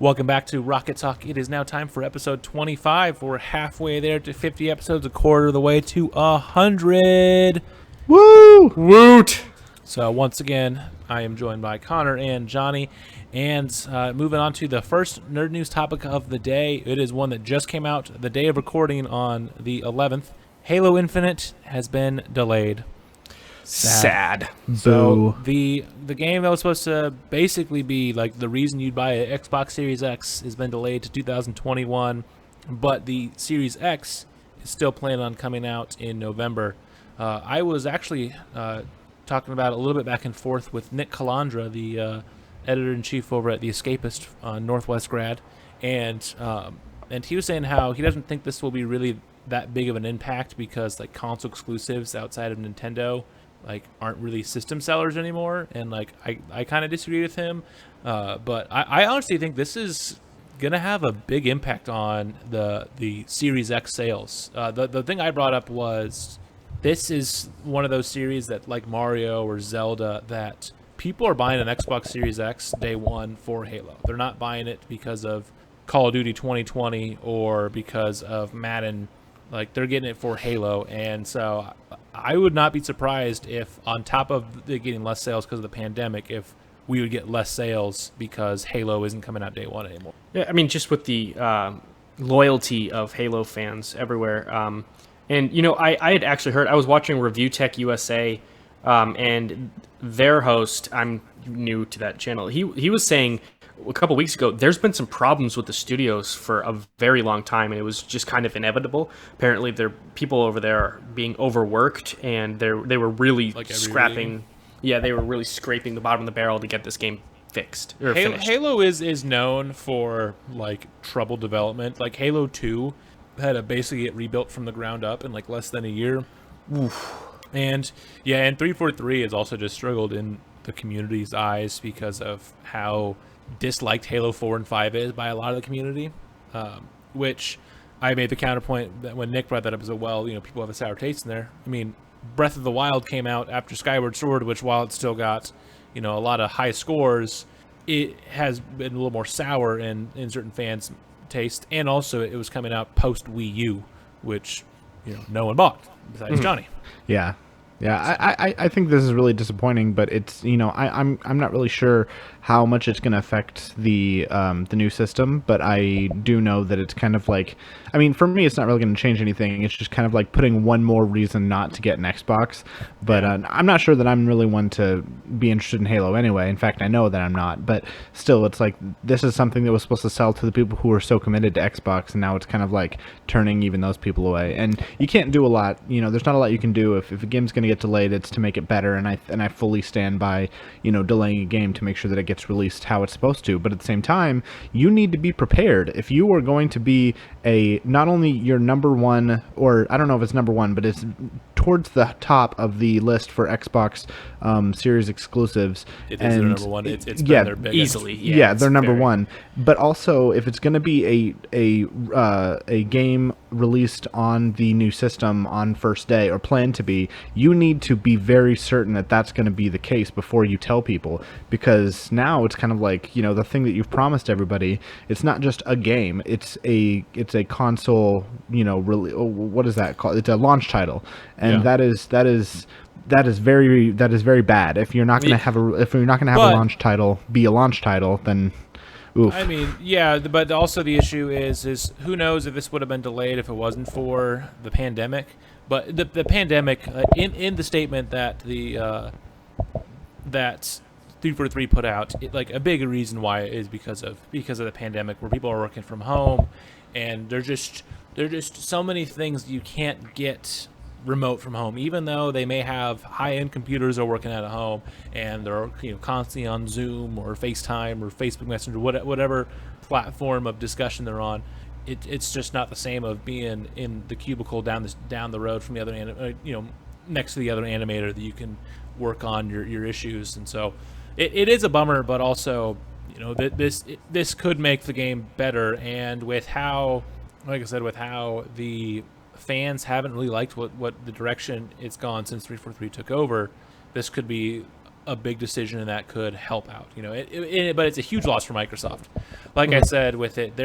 Welcome back to Rocket Talk. It is now time for episode 25. We're halfway there to 50 episodes, a quarter of the way to 100. Woo! Woot! So once again, I am joined by Connor and Johnny. And moving on to the first nerd news topic of the day. It is one that just came out the day of recording on the 11th. Halo Infinite has been delayed. Sad. So the game that was supposed to basically be like the reason you'd buy an Xbox Series X has been delayed to 2021, but the Series X is still planning on coming out in November. I was actually talking about it a little bit back and forth with Nick Calandra, the editor-in-chief over at The Escapist, Northwest grad, and he was saying how he doesn't think this will be really that big of an impact because like console exclusives outside of Nintendo like aren't really system sellers anymore, and like I kind of disagree with him, but I honestly think this is gonna have a big impact on the Series X sales. The thing I brought up was this is one of those series that like Mario or Zelda that people are buying an Xbox Series X day one for Halo. They're not buying it because of Call of Duty 2020 or because of Madden. Like, they're getting it for Halo, and so I would not be surprised if, on top of getting less sales because of the pandemic, if we would get less sales because Halo isn't coming out day one anymore. Yeah, I mean, just with the loyalty of Halo fans everywhere. And, you know, I had actually heard, I was watching Review Tech USA, and their host, I'm new to that channel, he was saying a couple weeks ago, there's been some problems with the studios for a very long time, and it was just kind of inevitable. Apparently, people over there are being overworked, and they were really Like scrapping. Yeah, they were really scraping the bottom of the barrel to get this game fixed or finished. Halo is known for like trouble development. Like Halo 2 had to basically get rebuilt from the ground up in like less than a year. Oof. And yeah, and 343 has also just struggled in the community's eyes because of how disliked Halo 4 and 5 is by a lot of the community, which I made the counterpoint that when Nick brought that up as well, you know, people have a sour taste in there. I mean, Breath of the Wild came out after Skyward Sword, which while it still got, you know, a lot of high scores, it has been a little more sour in certain fans' taste, and also it was coming out post Wii U, which, you know, no one bought besides Johnny. Yeah. I think this is really disappointing, but it's, you know, I'm not really sure how much it's going to affect the new system, but I do know that it's kind of like, I mean, for me, it's not really going to change anything. It's just kind of like putting one more reason not to get an Xbox. But I'm not sure that I'm really one to be interested in Halo anyway. In fact, I know that I'm not. But still, it's like this is something that was supposed to sell to the people who are so committed to Xbox, and now it's kind of like turning even those people away. And you can't do a lot. You know, there's not a lot you can do if a game's going to get delayed. It's to make it better, and I fully stand by, you know, delaying a game to make sure that it gets released how it's supposed to. But at the same time, you need to be prepared. If you are going to be not only your number one, or I don't know if it's number one, but it's towards the top of the list for Xbox Series exclusives. It is their number one. It's been their biggest. Easily. Yeah, they're number one. But also, if it's going to be a game released on the new system on first day, or planned to be, you need to be very certain that that's going to be the case before you tell people, because now it's kind of like, you know, the thing that you've promised everybody, it's not just a game, it's a console, you know, really, what is that called? It's a launch title, and that is very bad. If you're not going to have a launch title be a launch title, then oof. I mean, yeah, but also the issue is who knows if this would have been delayed if it wasn't for the pandemic. But the pandemic, in the statement that that 343 put out, like a big reason why is because of the pandemic, where people are working from home, and there's just so many things you can't get remote from home, even though they may have high-end computers are working at home and they're, you know, constantly on Zoom or FaceTime or Facebook Messenger, whatever platform of discussion they're on. It's just not the same of being in the cubicle down the road from the other, you know, next to the other animator that you can work on your issues. And so it is a bummer, but also, you know, this could make the game better. And with how, like I said, with how the fans haven't really liked what the direction it's gone since 343 took over, this could be a big decision, and that could help out. But it's a huge loss for Microsoft. Like I said, with it,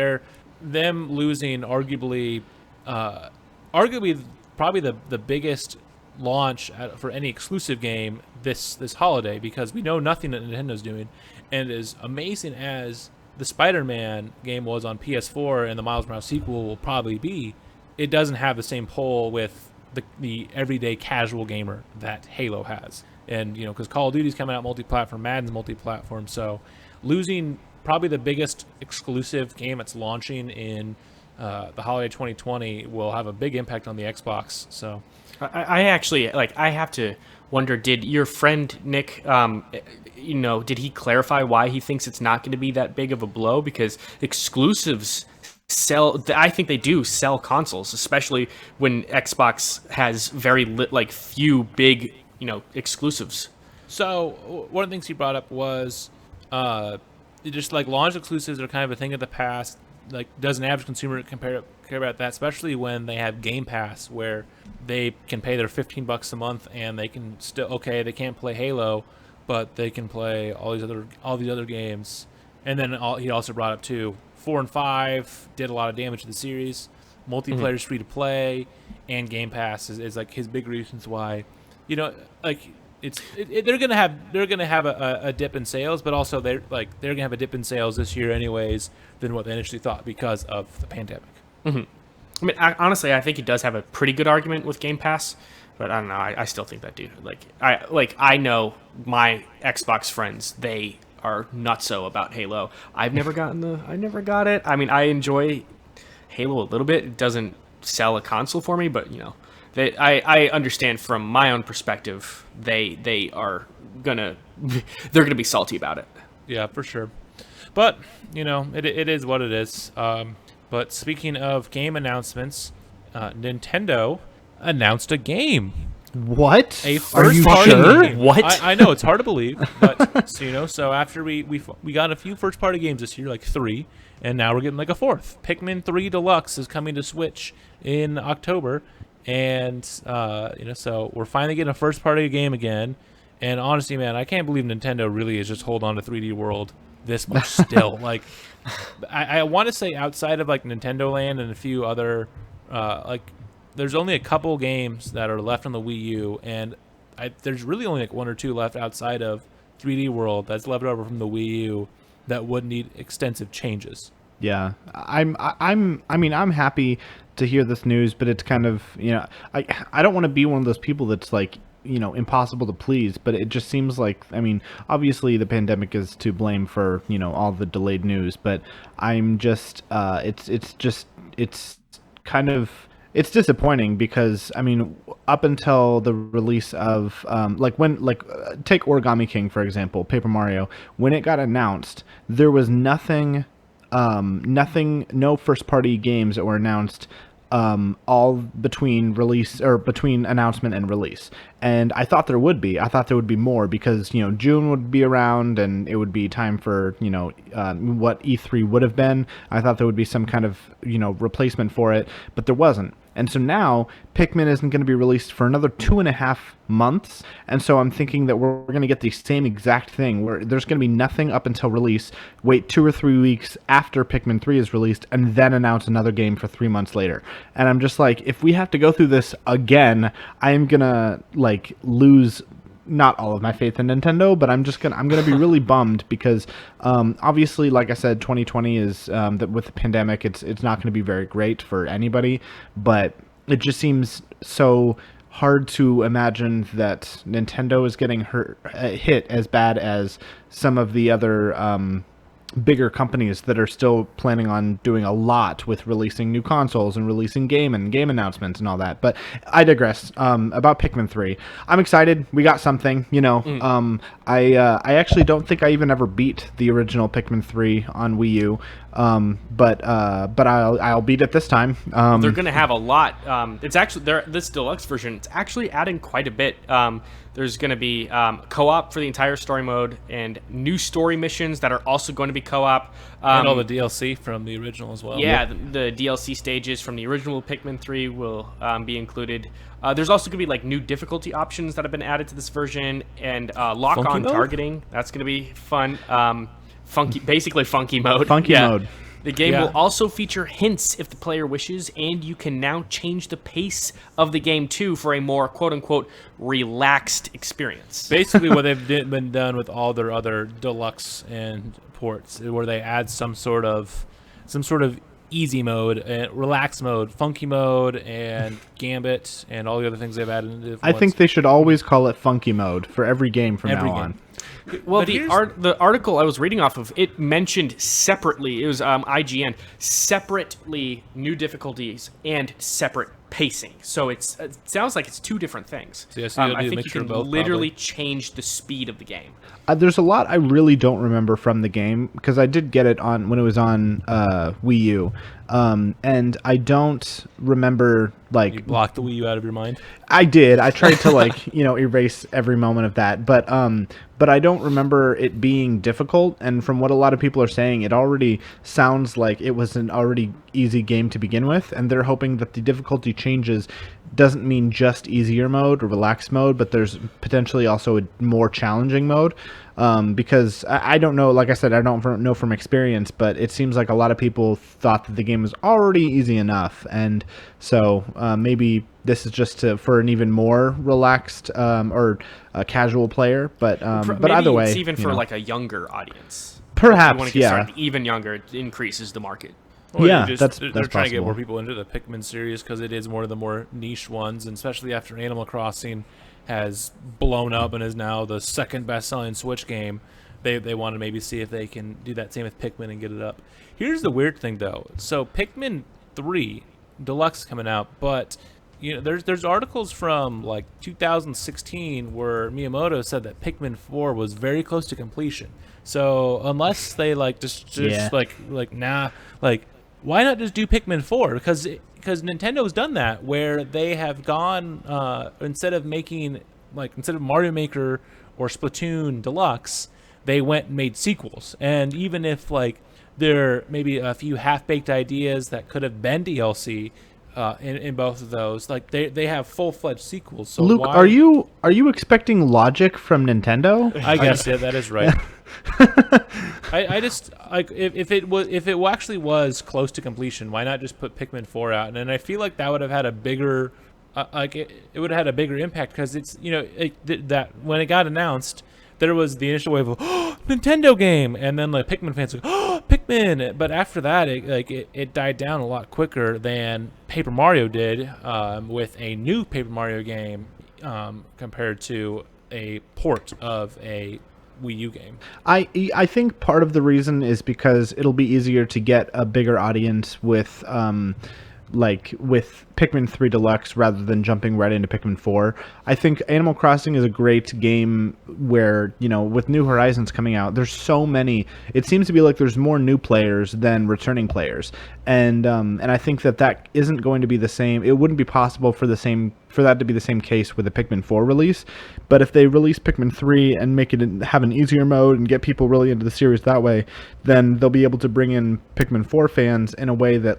them losing arguably probably the biggest launch for any exclusive game this holiday, because we know nothing that Nintendo's doing. And as amazing as the Spider-Man game was on PS4 and the Miles Morales sequel will probably be, it doesn't have the same pull with the everyday casual gamer that Halo has. And because Call of Duty's coming out multi-platform, Madden's multi-platform, so losing probably the biggest exclusive game that's launching in the holiday 2020 will have a big impact on the Xbox. So I actually I have to wonder, did your friend Nick did he clarify why he thinks it's not going to be that big of a blow? Because exclusives I think they do sell consoles, especially when Xbox has very few big exclusives. So one of the things he brought up was just launch exclusives are kind of a thing of the past. Does an average consumer care about that, especially when they have Game Pass, where they can pay their $15 a month and they can still they can't play Halo, but they can play all these other games. And then he also brought up too, 4 and 5 did a lot of damage to the series. Multiplayer is free to play, and Game Pass is his big reasons why. They're gonna have a dip in sales, but also they're gonna have a dip in sales this year anyways than what they initially thought because of the pandemic. Mm-hmm. I mean, honestly, I think he does have a pretty good argument with Game Pass, but I don't know. I still think that dude. I know my Xbox friends, they are nutso about Halo. I never got it. I mean, I enjoy Halo a little bit. It doesn't sell a console for me, but I understand from my own perspective, they're gonna be salty about it. Yeah, for sure. But it is what it is. But speaking of game announcements, Nintendo announced a game. What? A Are you first-party sure? game. What? I know it's hard to believe, but so after we got a few first-party games this year, 3, and now we're getting a 4th. Pikmin 3 Deluxe is coming to Switch in October. And so we're finally getting a first-party game again. And honestly, man, I can't believe Nintendo really is just hold on to 3D World this much still. I want to say outside of Nintendo Land and a few other there's only a couple games that are left on the Wii U, and there's really only 1 or 2 left outside of 3D World that's left over from the Wii U that would need extensive changes. Yeah, I'm happy to hear this news, but it's kind of, I don't want to be one of those people that's impossible to please, but it just seems obviously the pandemic is to blame for, all the delayed news, but I'm just, it's disappointing because, up until the release of, take Origami King, for example, Paper Mario, when it got announced, there was nothing, no first-party games that were announced all between announcement and release. And I thought there would be. I thought there would be more because, June would be around and it would be time for, what E3 would have been. I thought there would be some kind of, replacement for it, but there wasn't. And so now Pikmin isn't going to be released for another 2.5 months. And so I'm thinking that we're going to get the same exact thing where there's going to be nothing up until release, wait 2 or 3 weeks after Pikmin 3 is released, and then announce another game for 3 months later. And I'm just if we have to go through this again, I am going to lose not all of my faith in Nintendo, but I'm gonna be really bummed because obviously, like I said, 2020 is that with the pandemic, it's not going to be very great for anybody. But it just seems so hard to imagine that Nintendo is getting hit as bad as some of the other bigger companies that are still planning on doing a lot with releasing new consoles and releasing game announcements and all that. But I digress. About Pikmin 3, I'm excited. We got something, I actually don't think I even ever beat the original Pikmin 3 on Wii U. But I'll beat it this time. They're going to have a lot. It's actually this deluxe version. It's actually adding quite a bit. There's going to be co-op for the entire story mode and new story missions that are also going to be co-op. And all the DLC from the original as well. Yeah, the DLC stages from the original Pikmin 3 will be included. There's also going to be like new difficulty options that have been added to this version, and lock-on targeting. That's going to be fun. Basically funky mode. Funky mode. The game will also feature hints if the player wishes, and you can now change the pace of the game too for a more quote-unquote relaxed experience. Basically, what they've been done with all their other deluxe and ports, where they add some sort of easy mode, relaxed mode, funky mode, and gambit, and all the other things they've added into I think they should always call it funky mode for every game from now on. Well, the article I was reading off of, it mentioned separately, it was IGN, separately new difficulties and separate pacing. So it sounds like it's two different things. So yes, I think you can literally change the speed of the game. There's a lot I really don't remember from the game, because I did get it on when it was on Wii U, and I don't remember like. You blocked the Wii U out of your mind. I did. I tried to like erase every moment of that, but I don't remember it being difficult. And from what a lot of people are saying, it already sounds like it was an already easy game to begin with, and they're hoping that the difficulty changes doesn't mean just easier mode or relaxed mode, but there's potentially also a more challenging mode. Because I don't know, like I said, I don't know from experience, but it seems like a lot of people thought that the game was already easy enough, and so maybe this is just for an even more relaxed or a casual player. But either way, it's even for like a younger audience. Perhaps, if you want to get started even younger, it increases the market. Well, yeah, they're that's trying possible. to get more people into the Pikmin series because it is one of the more niche ones, and especially after Animal Crossing has blown up and is now the second best-selling Switch game. They want to maybe see if they can do that same with Pikmin and get it up. Here's the weird thing, though. So Pikmin 3 Deluxe is coming out, but there's articles from like 2016 where Miyamoto said that Pikmin 4 was very close to completion. So unless they like just why not just do Pikmin 4? Because Nintendo's done that, where they have gone instead of Mario Maker or Splatoon Deluxe, they went and made sequels. And even if like there may be a few half-baked ideas that could have been DLC in both of those, like they have full-fledged sequels. So Luke, are you expecting logic from Nintendo? I guess yeah, that is right. I just like if it actually was close to completion, why not just put Pikmin 4 out? And I feel like that would have had a bigger it would have had a bigger impact, because it's that when it got announced, there was the initial wave of Nintendo game, and then like Pikmin fans like Pikmin, but after that it died down a lot quicker than Paper Mario did with a new Paper Mario game compared to a port of a Wii U game. I think part of the reason is because it'll be easier to get a bigger audience with Pikmin 3 Deluxe rather than jumping right into Pikmin 4. I think Animal Crossing is a great game where, with New Horizons coming out, there's so many. It seems to be like there's more new players than returning players. And I think that isn't going to be the same. It wouldn't be possible for that to be the same case with a Pikmin 4 release. But if they release Pikmin 3 and make it have an easier mode and get people really into the series that way, then they'll be able to bring in Pikmin 4 fans in a way that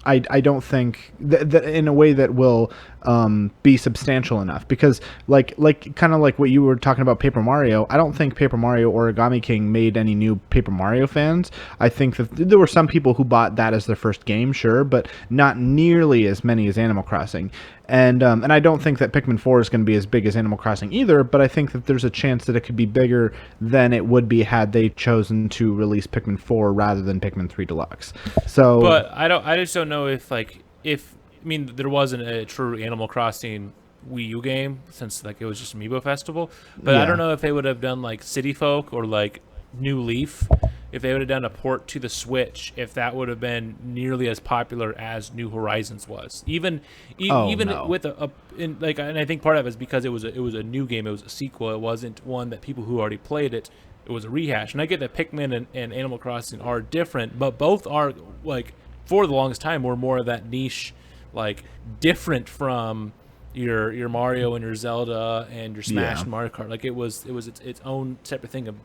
I don't think that in a way that will be substantial enough, because kind of like what you were talking about Paper Mario, I don't think Paper Mario Origami King made any new Paper Mario fans. I think that there were some people who bought that as their first game, sure, but not nearly as many as Animal Crossing. And I don't think that Pikmin 4 is going to be as big as Animal Crossing either, but I think that there's a chance that it could be bigger than it would be had they chosen to release Pikmin 4 rather than Pikmin 3 Deluxe. So, but I just don't know if there wasn't a true Animal Crossing Wii U game, since it was just Amiibo Festival. But I don't know if they would have done like City Folk or like New Leaf, if they would have done a port to the Switch, if that would have been nearly as popular as New Horizons was. Even with and I think part of it is because it was a new game, it was a sequel, it wasn't one that people who already played it was a rehash. And I get that Pikmin and Animal Crossing are different, but both are for the longest time were more of that niche, different from your Mario and your Zelda and your Smash and Mario Kart. It was its own separate thing of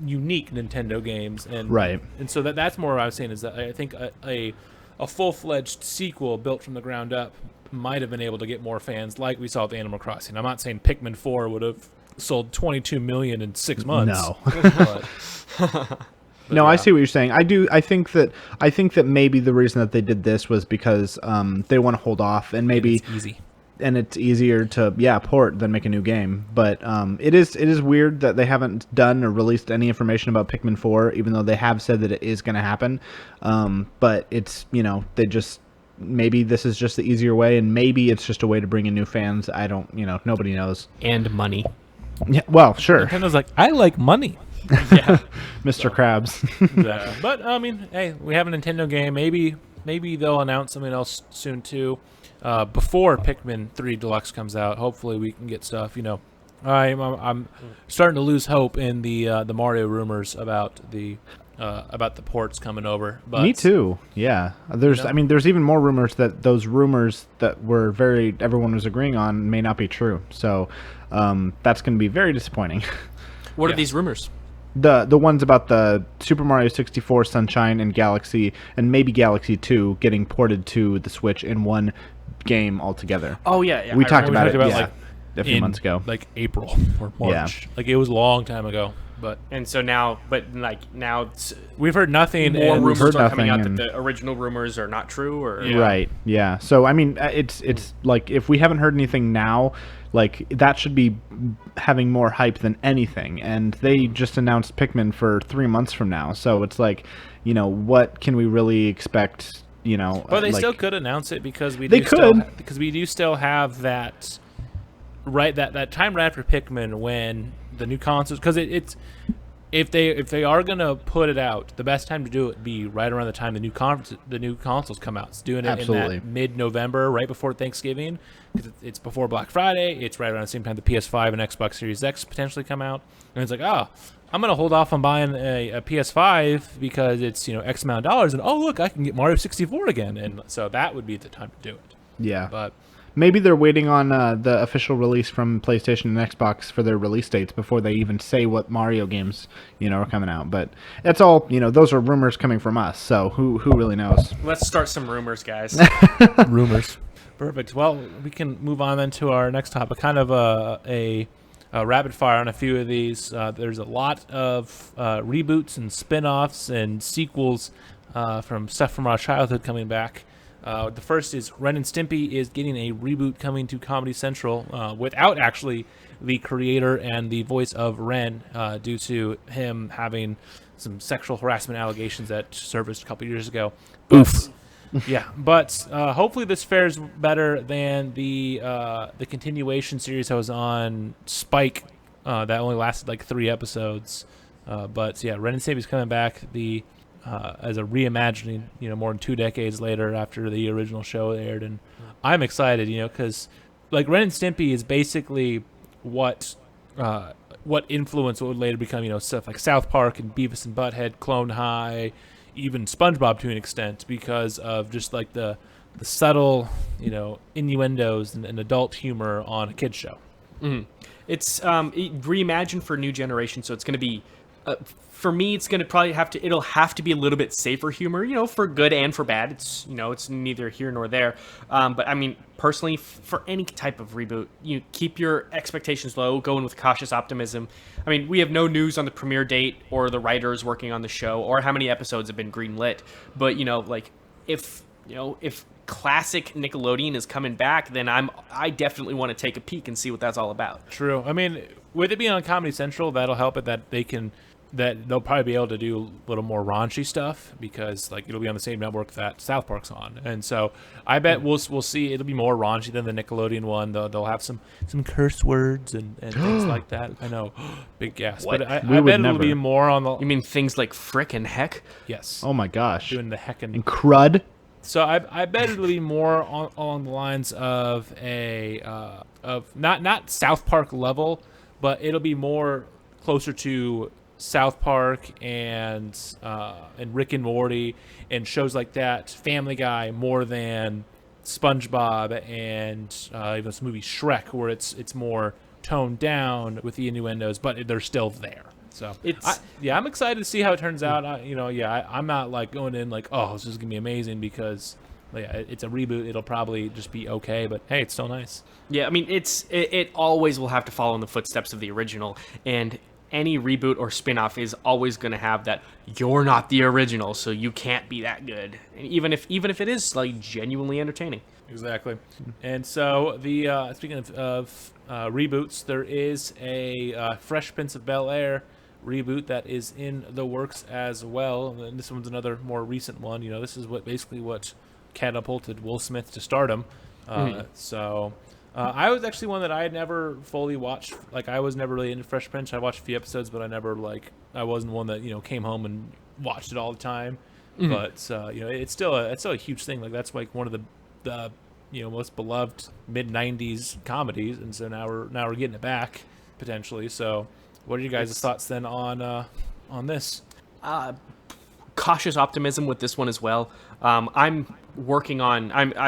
unique Nintendo games, and Right. and so that's more what I was saying is that I think a full-fledged sequel built from the ground up might have been able to get more fans, like we saw with Animal Crossing. I'm not saying Pikmin 4 would have sold 22 million in 6 months. No. but No, yeah. I see what you're saying. I think that maybe the reason that they did this was because they want to hold off, and maybe It's easy. and it's easier to port than make a new game. But it is weird that they haven't done or released any information about Pikmin 4, even though they have said that it is going to happen. But it's they just maybe this is just the easier way, and maybe it's just a way to bring in new fans. I don't nobody knows. And money. Yeah, well, sure, Nintendo's like, I like money. Yeah. Mr. Krabs. Exactly. But I mean, hey, we have a Nintendo game. Maybe they'll announce something else soon too. Before Pikmin 3 Deluxe comes out, hopefully we can get stuff. I'm starting to lose hope in the Mario rumors about the ports coming over. But Me too. Yeah. There's there's even more rumors that those rumors that were everyone was agreeing on may not be true. So that's going to be very disappointing. What Yeah. are these rumors? The ones about the Super Mario 64, Sunshine, and Galaxy, and maybe Galaxy 2 getting ported to the Switch in one game altogether. Oh yeah. We I talked remember. about it like, a few in, months ago. like April or March. Like it was a long time ago. But And so now, it's, we've heard nothing. more and we've rumors heard are coming out nothing, that and- the original rumors are not true, or Yeah. Right. Yeah. So it's like if we haven't heard anything now, like that should be having more hype than anything. And they just announced Pikmin for 3 months from now, so it's like, what can we really expect? But they like, still could announce it because we They do still could. because we do still have that that time right after Pikmin when the new consoles, because it's if they are gonna put it out, the best time to do it would be right around the time the new consoles come out. It's doing it Absolutely. in that mid-November, right before Thanksgiving, because it's before Black Friday. It's right around the same time the PS5 and Xbox Series X potentially come out, and it's like, I'm gonna hold off on buying a PS5 because it's X amount of dollars, and look, I can get Mario 64 again, and so that would be the time to do it. Yeah. But Maybe they're waiting on the official release from PlayStation and Xbox for their release dates before they even say what Mario games, are coming out. But it's all, those are rumors coming from us. So who really knows? let's start some rumors, guys. rumors. Perfect. Well, we can move on then to our next topic. Kind of a rapid fire on a few of these. There's a lot of reboots and spin-offs and sequels from stuff from our childhood coming back. The first is Ren and Stimpy is getting a reboot coming to Comedy Central without actually the creator and the voice of Ren due to him having some sexual harassment allegations that surfaced a couple years ago. Oof. Yeah, but hopefully this fares better than the continuation series that was on Spike that only lasted like 3 episodes. But yeah, Ren and Stimpy's coming back as a reimagining, more than 2 decades later after the original show aired, and I'm excited, because like Ren and Stimpy is basically what influenced what would later become, stuff like South Park and Beavis and Butthead, Clone High, even SpongeBob to an extent, because of just like the subtle, innuendos and adult humor on a kid's show. It's reimagined for a new generation, so it's going to be for me, it's going to probably it'll have to be a little bit safer humor, for good and for bad. It's, it's neither here nor there. But I mean, personally, for any type of reboot, you keep your expectations low, go in with cautious optimism. I mean, we have no news on the premiere date or the writers working on the show or how many episodes have been greenlit. But, if classic Nickelodeon is coming back, then I definitely want to take a peek and see what that's all about. True. I mean, with it being on Comedy Central, that'll help it that they'll probably be able to do a little more raunchy stuff because like it'll be on the same network that South Park's on, and so I bet we'll see it'll be more raunchy than the Nickelodeon one. They'll have some curse words and things like that. I know, big gasp. What? But I We would bet it'll never. be more on the You mean things like frick and heck? yes. Oh my gosh. Doing the heckin'. And crud. So I bet it'll be more along the lines of of not South Park level, but it'll be more closer to South Park and Rick and Morty and shows like that, Family Guy, more than SpongeBob and even this movie Shrek, where it's more toned down with the innuendos, but they're still there. So It's I'm excited to see how it turns out. I'm not like going in like, oh, this is gonna be amazing because it's a reboot. It'll probably just be okay, but hey, it's still nice. Yeah, I mean, it always will have to follow in the footsteps of the original, and any reboot or spin-off is always going to have that you're not the original, so you can't be that good, and even if it is like genuinely entertaining. Exactly. And so the speaking of reboots, there is a Fresh Prince of Bel-Air reboot that is in the works as well. And this one's another more recent one. This is what catapulted Will Smith to stardom. So I was actually one that I had never fully watched. Like, I was never really into Fresh Prince. I watched a few episodes, but I wasn't one that came home and watched it all the time. But it's still a huge thing. Like, that's like one of the most beloved mid '90s comedies, and so now we're getting it back potentially. So, what are you guys' thoughts then on this? Cautious optimism with this one as well. I've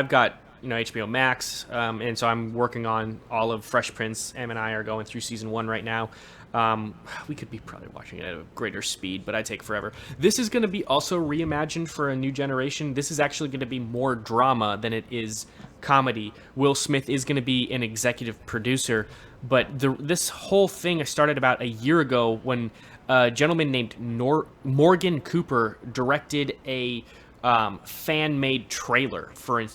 got HBO Max, and so I'm working on all of Fresh Prince. Em and I are going through season 1 right now. We could be probably watching it at a greater speed, but I take forever. This is going to be also reimagined for a new generation. This is actually going to be more drama than it is comedy. Will Smith is going to be an executive producer, but this whole thing started about a year ago when a gentleman named Morgan Cooper directed a fan-made trailer for a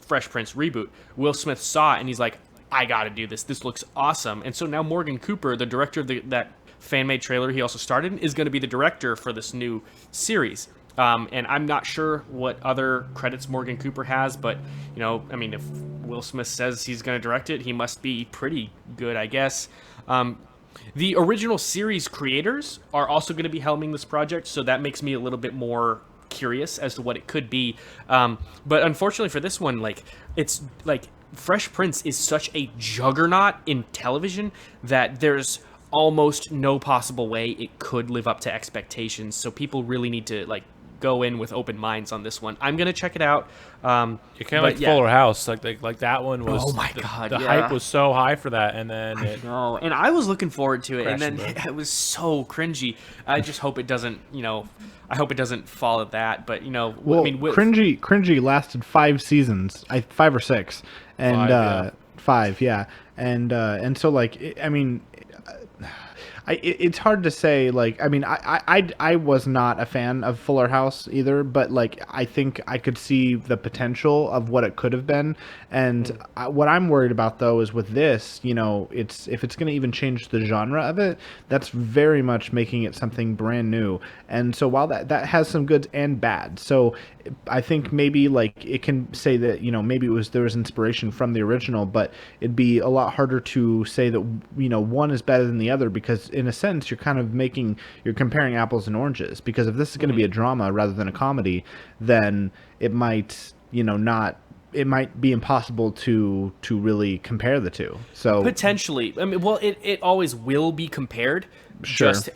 Fresh Prince reboot. Will Smith saw it and he's like, I gotta do this. This looks awesome. And so now Morgan Cooper, the director of that fan-made trailer he also starred in, is going to be the director for this new series. And I'm not sure what other credits Morgan Cooper has, but if Will Smith says he's going to direct it, he must be pretty good, I guess. The original series creators are also going to be helming this project, so that makes me a little bit more curious as to what it could be. But unfortunately for this one, it's like Fresh Prince is such a juggernaut in television that there's almost no possible way it could live up to expectations. So people really need to go in with open minds on this one. I'm gonna check it out. You're kind of like Fuller House, like that one was. Oh my god, the hype was so high for that, and then and I was looking forward to it, and then crashed it was so cringy. I just hope it doesn't, I hope it doesn't fall at that. But cringy lasted 5 seasons, 5 or 6, and 5, yeah, and so it's hard to say. I was not a fan of Fuller House either, but I think I could see the potential of what it could have been. And what I'm worried about though is with this, if it's going to even change the genre of it, that's very much making it something brand new. And so while that has some good and bad, so I think maybe it can say that maybe there was inspiration from the original, but it'd be a lot harder to say that one is better than the other, because in a sense you're comparing apples and oranges, because if this is going to be a drama rather than a comedy, then it might it might be impossible to really compare the two. So potentially, it always will be compared. Sure. Just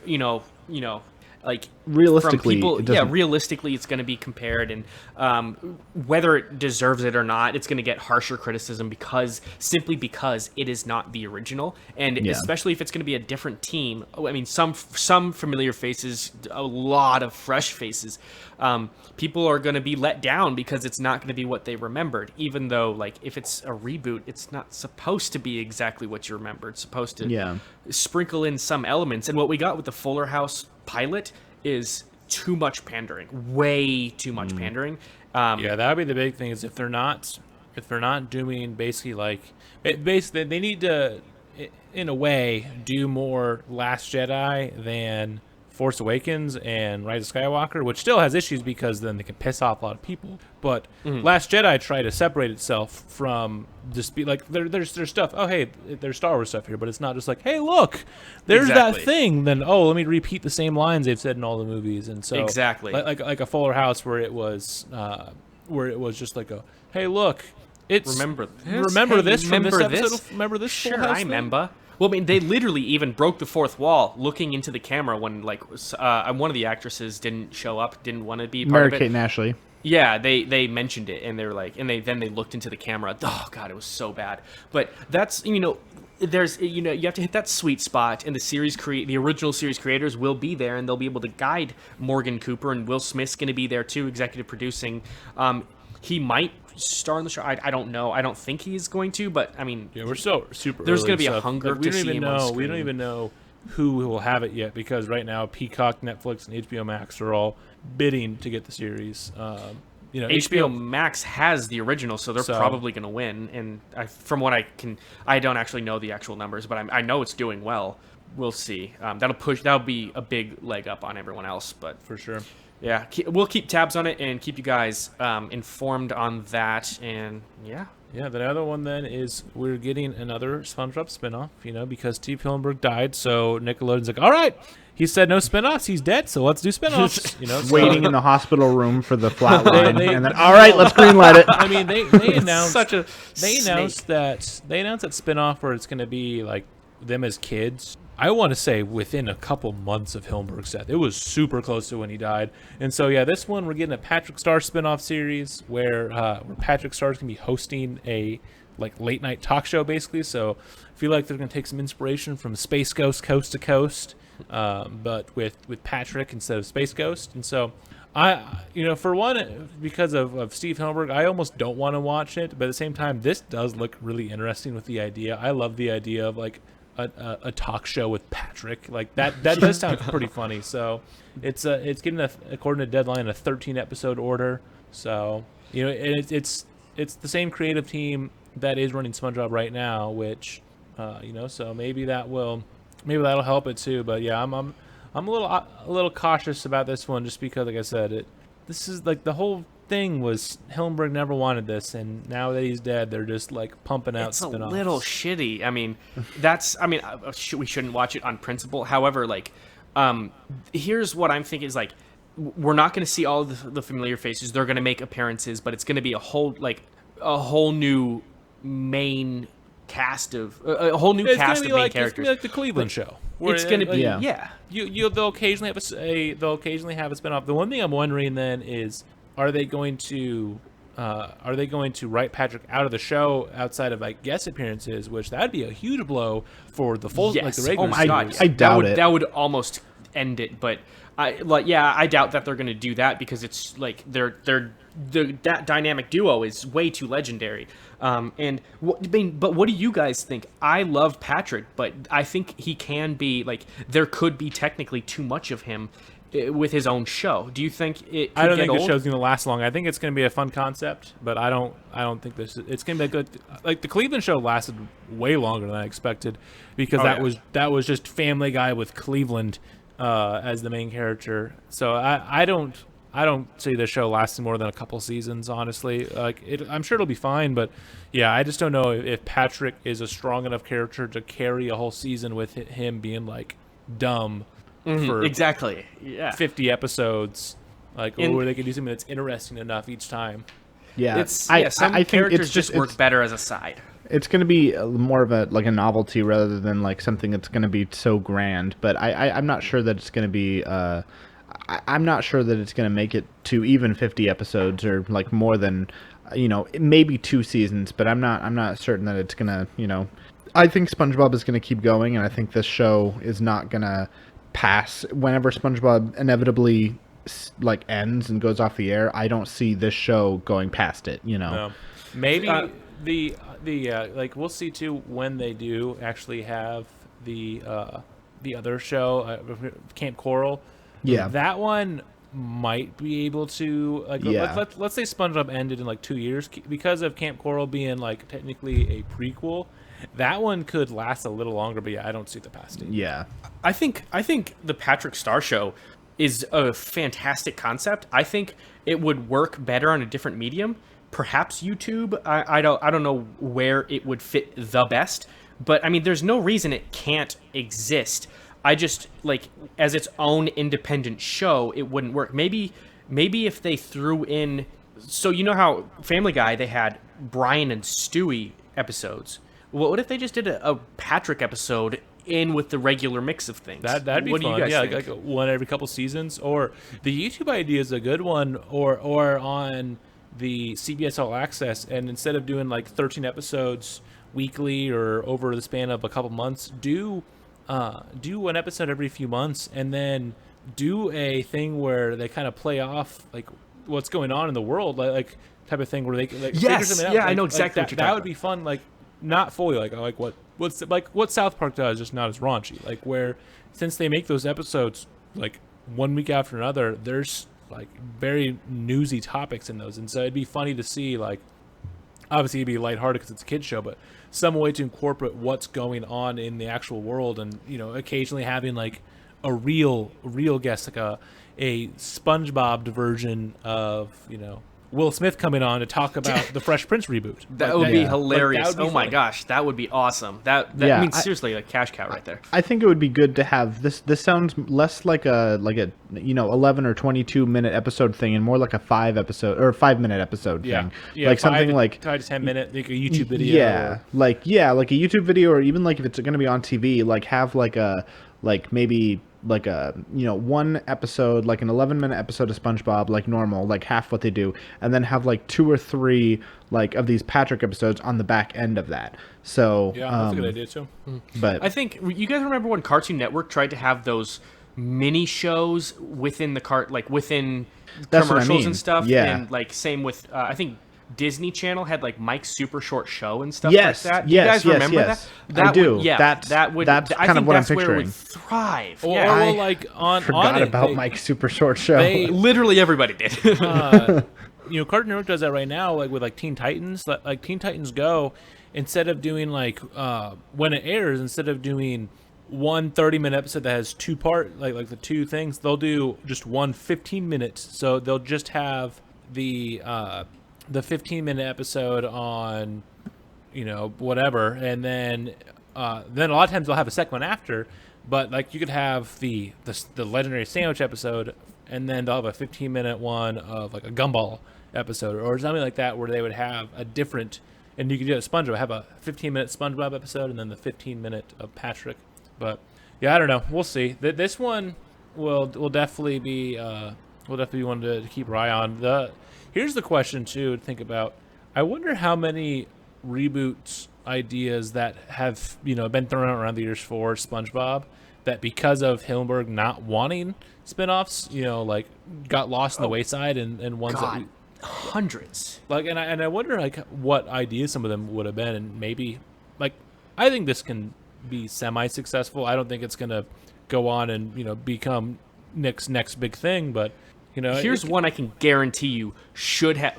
realistically, from people, realistically, it's going to be compared, and whether it deserves it or not, it's going to get harsher criticism because it is not the original, and especially if it's going to be a different team. I mean, some familiar faces, a lot of fresh faces. People are going to be let down because it's not going to be what they remembered. Even though, if it's a reboot, it's not supposed to be exactly what you remember. It's supposed to sprinkle in some elements, and what we got with the Fuller House pilot is too much pandering, way too much pandering. That would be the big thing, is if they're not doing basically they need to, in a way, do more Last Jedi than Force Awakens and Rise of Skywalker, which still has issues because then they can piss off a lot of people. But Last Jedi tried to separate itself from just be there's stuff. Oh, hey, there's Star Wars stuff here, but it's not just hey, look, there's that thing. Then let me repeat the same lines they've said in all the movies. And so like a Fuller House where it was just hey, look, it's remember this from this episode. Remember this? Sure, I remember. Well, they literally even broke the fourth wall looking into the camera when, one of the actresses didn't show up, didn't want to be part of it. Mary-Kate and Ashley. Yeah, they mentioned it, and they were then they looked into the camera. Oh God, it was so bad. But that's there's you have to hit that sweet spot, and the original series creators will be there, and they'll be able to guide Morgan Cooper, and Will Smith's going to be there too, executive producing. He might star in the show. I don't know. I don't think he's going to, but I mean, Yeah, we're still super. There's early going to be a stuff. hunger Like, to see him on screen. We don't even know who will have it yet, because right now Peacock, Netflix, and HBO Max are all bidding to get the series. HBO Max has the original, so they're probably going to win. And from what I don't actually know the actual numbers, but I know it's doing well. We'll see. That'll be a big leg up on everyone else, but for sure. Yeah, we'll keep tabs on it and keep you guys informed on that. And yeah. Yeah, the other one then is we're getting another SpongeBob spinoff, because Steve Hillenburg died, so Nickelodeon's like, all right, he said no spinoffs, he's dead, so let's do spinoffs. So Waiting in the hospital room for the flat line, and then all right, let's greenlight it. I mean, they announced they announced that spinoff where it's going to be like them as kids. I want to say within a couple months of Hillenburg's death. It was super close to when he died. And so, yeah, this one, we're getting a Patrick Star spinoff series where Patrick Star's going to be hosting a late night talk show, basically. So I feel like they're going to take some inspiration from Space Ghost Coast to Coast, but with Patrick instead of Space Ghost. And so for one, because of Steve Hillenburg, I almost don't want to watch it. But at the same time, this does look really interesting with the idea. I love the idea of a talk show with Patrick. That does sound pretty funny. So it's getting according to Deadline, a 13 episode order. So it's the same creative team that is running SpongeBob right now, which so maybe that'll help it too. But yeah, I'm a little cautious about this one, just because, like I said, this is the whole thing was Hillenburg never wanted this, and now that he's dead, they're just pumping out spinoffs. It's a little shitty. I mean, we shouldn't watch it on principle. However, here's what I'm thinking is we're not going to see all the familiar faces. They're going to make appearances, but it's going to be a whole new main cast of a whole new cast of main characters. It's going to be like the Cleveland show. It's going to be They'll occasionally have a spinoff. The one thing I'm wondering then is, are they going to write Patrick out of the show outside of guest appearances, which that'd be a huge blow for the full the regular series. I doubt it. That would almost end it, but I doubt that they're going to do that, because it's that dynamic duo is way too legendary. But what do you guys think? I love Patrick, but I think he can be there could be technically too much of him with his own show. Do you think it could I don't think old? the show's going to last long. I think it's going to be a fun concept, but I don't think it's going to be good. The Cleveland show lasted way longer than I expected, because that was just Family Guy with Cleveland as the main character. So I don't see the show lasting more than a couple seasons, honestly. I'm sure it'll be fine, but yeah, I just don't know if Patrick is a strong enough character to carry a whole season with him being dumb. For exactly, yeah, 50 episodes, or they could do something that's interesting enough each time. Yeah, some characters just work better as a side. It's going to be more of a novelty rather than something that's going to be so grand. But I'm not sure that it's going to be. I'm not sure that it's going to make it to even 50 episodes or more than maybe 2 seasons. But I'm not certain that it's going to I think SpongeBob is going to keep going, and I think this show is not going to pass. Whenever SpongeBob inevitably ends and goes off the air, I don't see this show going past it. No. Maybe the we'll see too when they do actually have the other show, Camp Coral. Yeah, that one might be able to let's say SpongeBob ended in 2 years, because of Camp Coral being technically a prequel. That one could last a little longer, but yeah, I don't see the past it. Yeah, I think the Patrick Star Show is a fantastic concept. I think it would work better on a different medium, perhaps YouTube. I don't know where it would fit the best, but I mean, there's no reason it can't exist. I just as its own independent show, it wouldn't work. Maybe if they threw in, so how Family Guy, they had Brian and Stewie episodes. What if they just did a Patrick episode in with the regular mix of things? That'd be fun. Do you guys think? One every couple seasons, or the YouTube idea is a good one, or on the CBS All Access, and instead of doing 13 episodes weekly or over the span of a couple months, do an episode every few months, and then do a thing where they kind of play off like what's going on in the world, like type of thing where they like figure Yes, something out. yeah, I Like, know exactly that, what you're that talking would be fun. Like not fully like what South Park does, just not as raunchy. Like where since they make those episodes like one week after another, there's like very newsy topics in those, and so it'd be funny to see like obviously it'd be lighthearted because it's a kid's show, but some way to incorporate what's going on in the actual world, and occasionally having like a real guest, like a SpongeBob version of Will Smith coming on to talk about the Fresh Prince reboot. That would be yeah. hilarious. Like, that would be Oh my funny. gosh, that would be awesome. That Yeah, I mean, seriously, like cash cow right there. I think it would be good to have this. This sounds less like a 11 or 22-minute episode thing, and more like a 5-minute episode Yeah, thing. yeah, Like something like 5 to 10 minute, like a YouTube video. Yeah, like a YouTube video, or even like if it's going to be on TV, like have maybe one episode, like an 11-minute episode of SpongeBob, like normal, like half what they do, and then have like 2 or 3 like of these Patrick episodes on the back end of that. So Yeah, that's a good idea too. But I think you guys remember when Cartoon Network tried to have those mini shows within the within That's what I commercials mean. and stuff. Yeah. And like same with I think Disney Channel had like Mike's Super Short Show and stuff Yes, like that. Do yes, you guys yes, remember yes. that? That I do. Would, yeah, That's I kind think of what I'm that's where it picturing. would thrive. Or, yeah. or like on forgot it, about they- Mike's Super Short Show. they- Literally everybody did. Cartoon Network does that right now, like with like Teen Titans. Like Teen Titans Go, instead of doing like when it airs, instead of doing one 30-minute episode that has 2 part, like the 2 things, they'll do just one 15-minute. So they'll just have the 15-minute episode on whatever, and then a lot of times they'll have a second one after. But like you could have the legendary sandwich episode, and then they'll have a 15-minute one of like a Gumball episode or something like that, where they would have a different, and you could do a SpongeBob, have a 15-minute SpongeBob episode, and then the 15-minute of Patrick. But yeah, I don't know. We'll see. This one will definitely be one to keep our eye on. Here's the question too to think about. I wonder how many reboots ideas that have been thrown around the years for SpongeBob that because of Hillenburg not wanting spin-offs, like got lost in the wayside, and ones God, that hundreds. like, and I wonder like what ideas some of them would have been, and maybe like I think this can be semi-successful. I don't think it's gonna go on and become Nick's next big thing, but Here's one I can guarantee you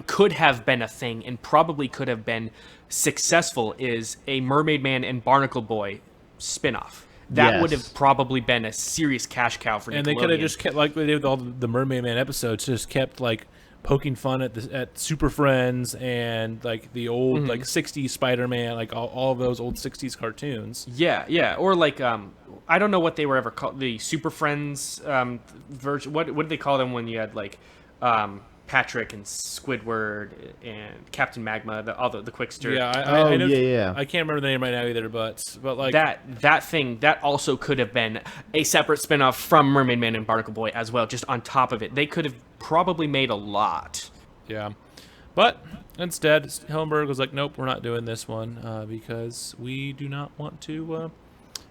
could have been a thing and probably could have been successful is a Mermaid Man and Barnacle Boy spinoff. That would Yes. have probably been a serious cash cow for Nickelodeon. and they could have just kept like they did with all the Mermaid Man episodes, just kept like poking fun at Super Friends and like the old like 60s Spider-Man, like all of those old 60s cartoons. Yeah, or like I don't know what they were ever called, the Super Friends version. What did they call them when you had like Patrick and Squidward and Captain Magma, all the Quickster. Yeah, Oh, I know, yeah. I can't remember the name right now either, but like that thing that also could have been a separate spinoff from Mermaid Man and Barnacle Boy as well, just on top of it. They could have probably made a lot. yeah. But instead, Hillenburg was like, nope, we're not doing this one because we do not want to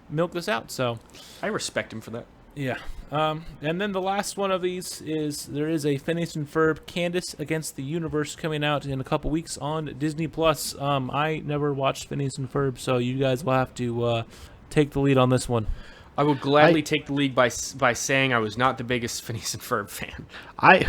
milk this out. So I respect him for that. yeah. And then the last one of these is there is a Phineas and Ferb Candace Against the Universe coming out in a couple weeks on Disney Plus. I never watched Phineas and Ferb, so you guys will have to take the lead on this one. I will gladly take the lead by saying I was not the biggest Phineas and Ferb fan. I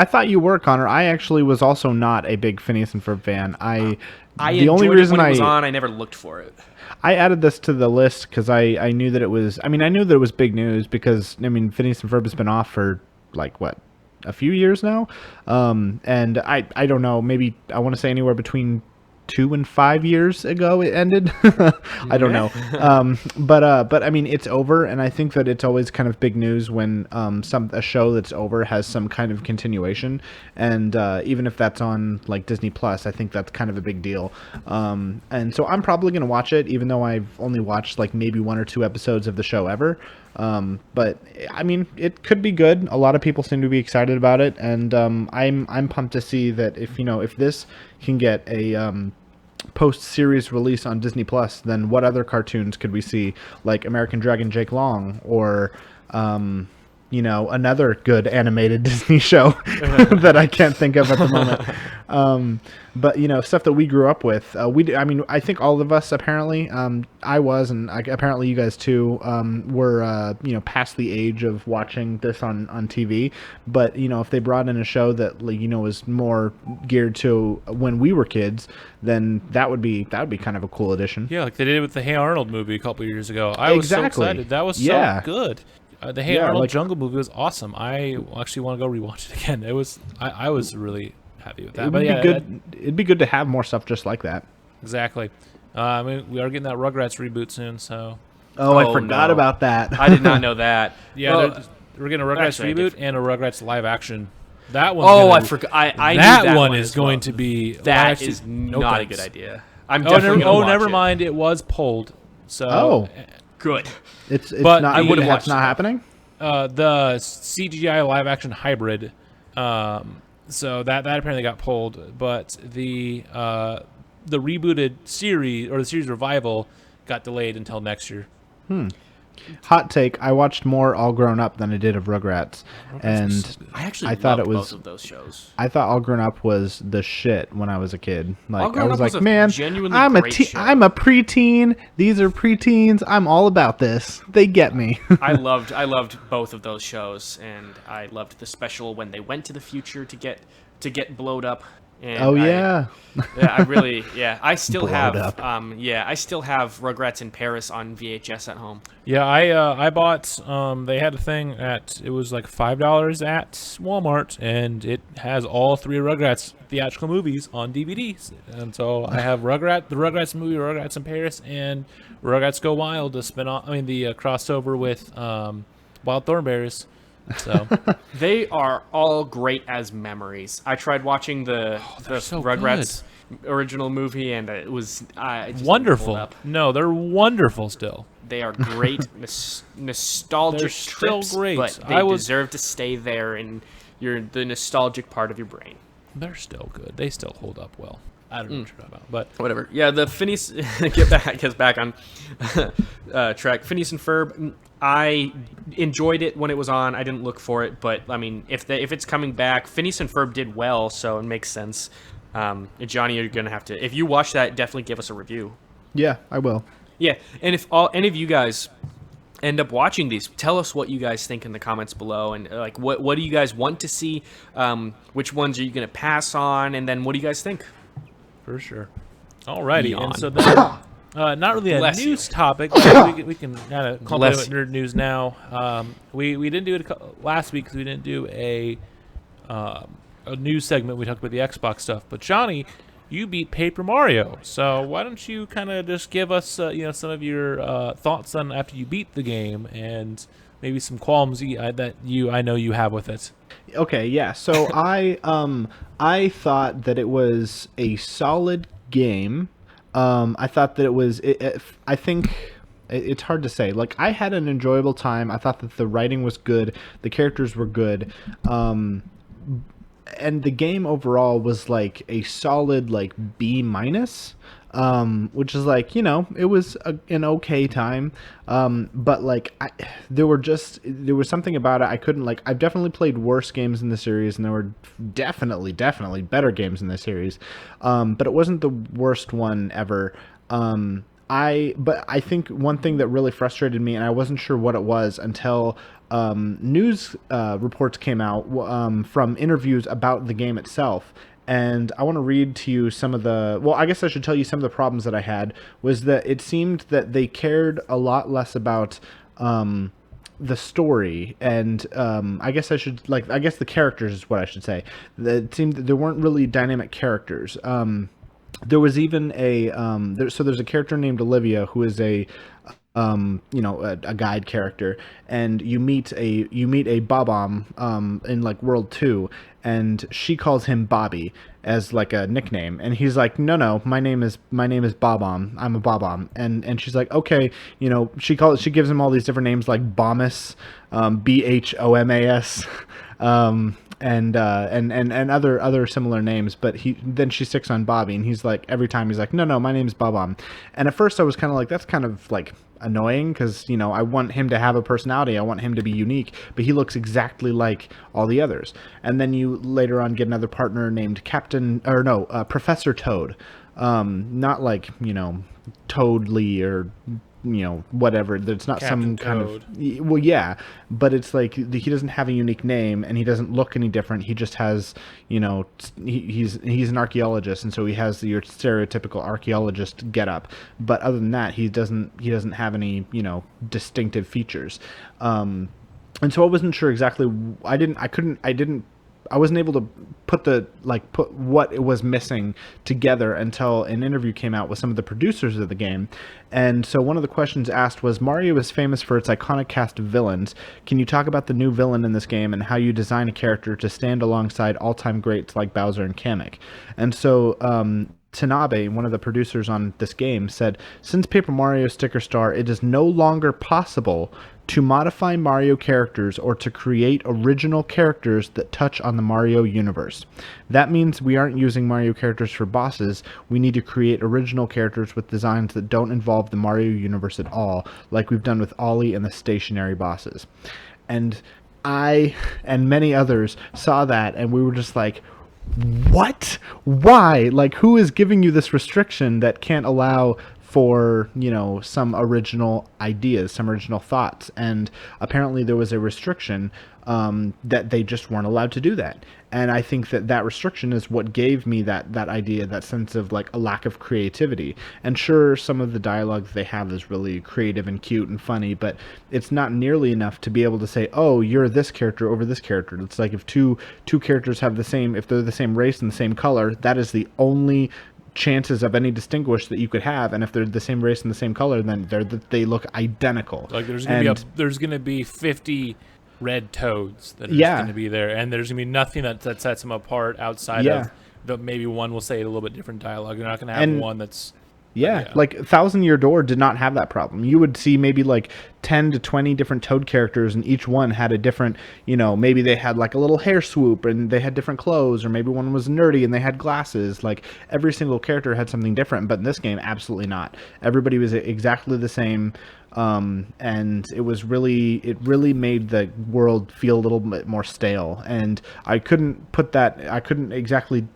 thought you were, Connor. I actually was also not a big Phineas and Ferb fan. I the only enjoyed reason it when it was on. I never looked for it. I added this to the list because I knew that it was. I mean, I knew that it was big news because Phineas and Ferb has been off for like what, a few years now, and I don't know. Maybe I want to say anywhere between 2 and 5 years ago it ended. I don't know. But I mean, it's over, and I think that it's always kind of big news when a show that's over has some kind of continuation, and even if that's on like Disney Plus, I think that's kind of a big deal. And so I'm probably gonna watch it, even though I've only watched like maybe 1 or 2 episodes of the show ever. But I mean, it could be good. A lot of people seem to be excited about it, and I'm pumped to see that if this can get post-series release on Disney Plus, then what other cartoons could we see, like American Dragon Jake Long, or another good animated Disney show that I can't think of at the moment. But stuff that we grew up with. I think all of us apparently, I was, and apparently you guys too, were past the age of watching this on TV. But if they brought in a show that was more geared to when we were kids, then that would be kind of a cool addition. Yeah, like they did with the Hey Arnold movie a couple years ago. I was so excited. That was so good. The Hey Arnold Jungle movie was awesome. I actually want to go rewatch it again. I was really happy with that. It would be good. It'd be good to have more stuff just like that. Exactly. We are getting that Rugrats reboot soon, so. Oh, I forgot about that. I did not know that. Yeah, we're getting a Rugrats reboot and a Rugrats live action. That one. I forgot. I knew that one is going to be. That is not a good idea. I'm definitely gonna watch never it. mind. It was pulled. So. Good. It's but not. It's not happening. The CGI live action hybrid. So that apparently got pulled, but the rebooted series or the series revival got delayed until next year. Hot take: I watched more All Grown Up than I did of Rugrats, and I thought it was both of those shows. I thought All Grown Up was the shit when I was a kid. Like I was like, man, I'm a preteen. These are preteens. I'm all about this. They get me. I loved both of those shows, and I loved the special when they went to the future to get blowed up. And I still have Rugrats in Paris on VHS at home. Yeah, I bought they had a thing it was like $5 at Walmart, and it has all 3 Rugrats theatrical movies on DVDs. And so I have the Rugrats movie, Rugrats in Paris, and Rugrats Go Wild, the crossover with Wild Thornberrys. So they are all great as memories. I tried watching the Rugrats original movie, and it was wonderful. No, they're wonderful still. They are great nostalgic strips, still great. But they deserve to stay there in the nostalgic part of your brain. They're still good. They still hold up well. I don't know what you're talking about, but whatever. Yeah, the Phineas gets back on track. Phineas and Ferb. I enjoyed it when it was on. I didn't look for it, but I mean, if it's coming back, Phineas and Ferb did well, so it makes sense. Johnny, you're gonna have to. If you watch that, definitely give us a review. Yeah, I will. Yeah, and if any of you guys end up watching these, tell us what you guys think in the comments below, and like what do you guys want to see? Which ones are you gonna pass on, and then what do you guys think? For sure. Alrighty, and so then. Not really a news topic. We can kind of clump in with nerd news now. We didn't do it last week because we didn't do a news segment. We talked about the Xbox stuff. But Johnny, you beat Paper Mario, so why don't you kind of just give us some of your thoughts on after you beat the game and maybe some qualms that I know you have with it. Okay, yeah. So I thought that it was a solid game. I thought that it was. I think it's hard to say. Like, I had an enjoyable time. I thought that the writing was good, the characters were good, and the game overall was like a solid like B minus, which is like it was an okay time. But like there was something about it I couldn't like. I've definitely played worse games in the series, and there were definitely better games in the series. But it wasn't the worst one ever. But I think one thing that really frustrated me, and I wasn't sure what it was until news reports came out from interviews about the game itself. And I want to read to you some of I guess I should tell you some of the problems that I had, was that it seemed that they cared a lot less about the story, and I guess the characters is what I should say. It seemed that there weren't really dynamic characters. There was even there's a character named Olivia who is a guide character, and you meet a Bob-omb in like World 2, and she calls him Bobby as like a nickname, and he's like, no, my name is Bob-omb. I'm a Bob-omb, and she's like, okay, she gives him all these different names like Bomus, Bhomas, and other similar names, but then she sticks on Bobby, and he's like, every time he's like, no, my name's Bob. And at first I was kind of like, that's kind of like annoying, because I want him to have a personality, I want him to be unique, but he looks exactly like all the others. And then you later on get another partner named Professor Toad, not like Toadley or whatever. There's not Captain some kind Toad. of, well, yeah, but it's like he doesn't have a unique name, and he doesn't look any different. He just has, he's an archaeologist, and so he has your stereotypical archaeologist getup. But other than that, he doesn't have any distinctive features. And so I wasn't sure exactly. I wasn't able to put what it was missing together until an interview came out with some of the producers of the game. And so one of the questions asked was, Mario is famous for its iconic cast of villains. Can you talk about the new villain in this game and how you design a character to stand alongside all-time greats like Bowser and Kamek? And so Tanabe, one of the producers on this game, said, since Paper Mario Sticker Star, it is no longer possible to modify Mario characters or to create original characters that touch on the Mario universe. That means we aren't using Mario characters for bosses. We need to create original characters with designs that don't involve the Mario universe at all, like we've done with Ollie and the stationary bosses. And I and many others saw that, and we were just like, what? Why? Like, who is giving you this restriction that can't allow for some original ideas, some original thoughts? And apparently there was a restriction that they just weren't allowed to do that. And I think that restriction is what gave me that idea, that sense of like a lack of creativity. And sure, some of the dialogue that they have is really creative and cute and funny, but it's not nearly enough to be able to say, oh, you're this character over this character. It's like if two characters have if they're the same race and the same color, that is the only chances of any distinguish that you could have. And if they're the same race and the same color, then they look identical. Like there's gonna be 50 red toads that are just going to be there, and there's going to be nothing that sets them apart outside of maybe one will say a little bit different dialogue. You're not going to have one that's like Thousand Year Door did not have that problem. You would see maybe like 10 to 20 different Toad characters, and each one had a different, maybe they had like a little hair swoop and they had different clothes, or maybe one was nerdy and they had glasses. Like every single character had something different, but in this game, absolutely not. Everybody was exactly the same. And it really made the world feel a little bit more stale, and I couldn't exactly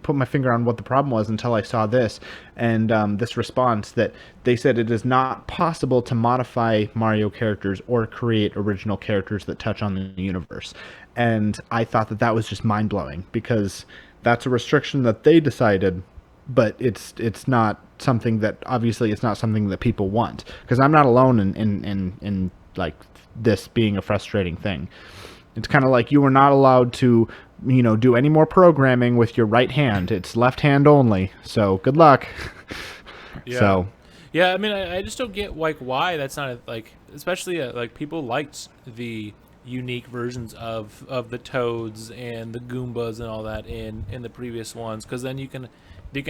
put my finger on what the problem was until I saw this and this response that they said it is not possible to modify Mario characters or create original characters that touch on the universe. And I thought that was just mind-blowing, because that's a restriction that they decided, but it's not something that, obviously it's not something that people want, because I'm not alone in like this being a frustrating thing. It's kind of like you are not allowed to do any more programming with your right hand. It's left hand only, so good luck. I mean, I just don't get why that's not especially like people liked the unique versions of the Toads and the Goombas and all that in the previous ones, because then you can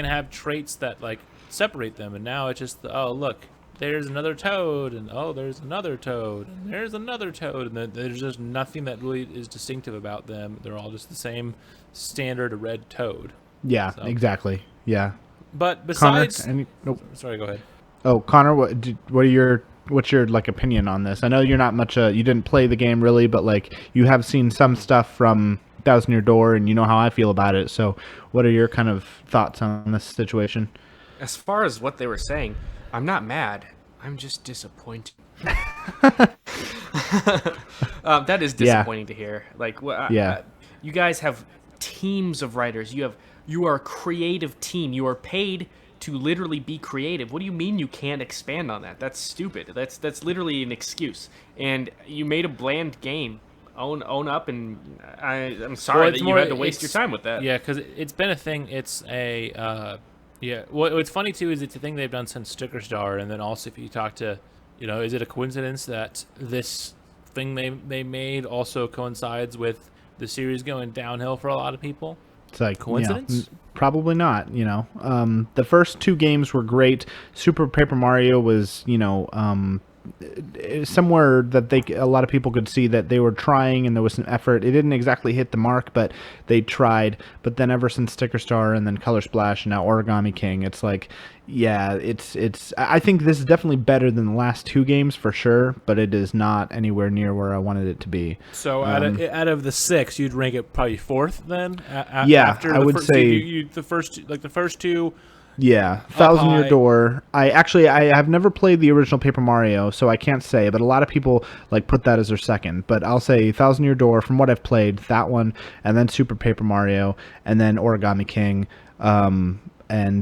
have traits that like separate them. And now it's just, oh look, there's another Toad, and oh, there's another Toad, and there's another Toad, and then there's just nothing that really is distinctive about them. They're all just the same standard red Toad. Yeah, exactly. Yeah. But besides, Connor, sorry, go ahead. Oh, Connor, what's your like opinion on this? I know you're not much. You didn't play the game really, but like you have seen some stuff from Thousand Year Door, and you know how I feel about it. So, what are your kind of thoughts on this situation? As far as what they were saying, I'm not mad. I'm just disappointed. That is disappointing to hear. Like, you guys have teams of writers. You are a creative team. You are paid to literally be creative. What do you mean you can't expand on that? That's stupid. That's literally an excuse. And you made a bland game. Own up, and I'm sorry that you had to waste your time with that. Yeah, because it's been a thing. It's a what's funny too is it's a thing they've done since Sticker Star, and then also if you talk to, is it a coincidence that this thing they made also coincides with the series going downhill for a lot of people? It's like coincidence? Probably not. The first two games were great. Super Paper Mario was somewhere that a lot of people could see that they were trying and there was some effort. It didn't exactly hit the mark, but they tried. But then ever since Sticker Star and then Color Splash and now Origami King, it's like, yeah, it's. I think this is definitely better than the last two games for sure, but it is not anywhere near where I wanted it to be. So out of the 6, you'd rank it probably 4th then. Yeah, after I would say the first two. Yeah, Thousand Year Door. I have never played the original Paper Mario, so I can't say. But a lot of people like put that as their second. But I'll say Thousand Year Door. From what I've played, that one, and then Super Paper Mario, and then Origami King, and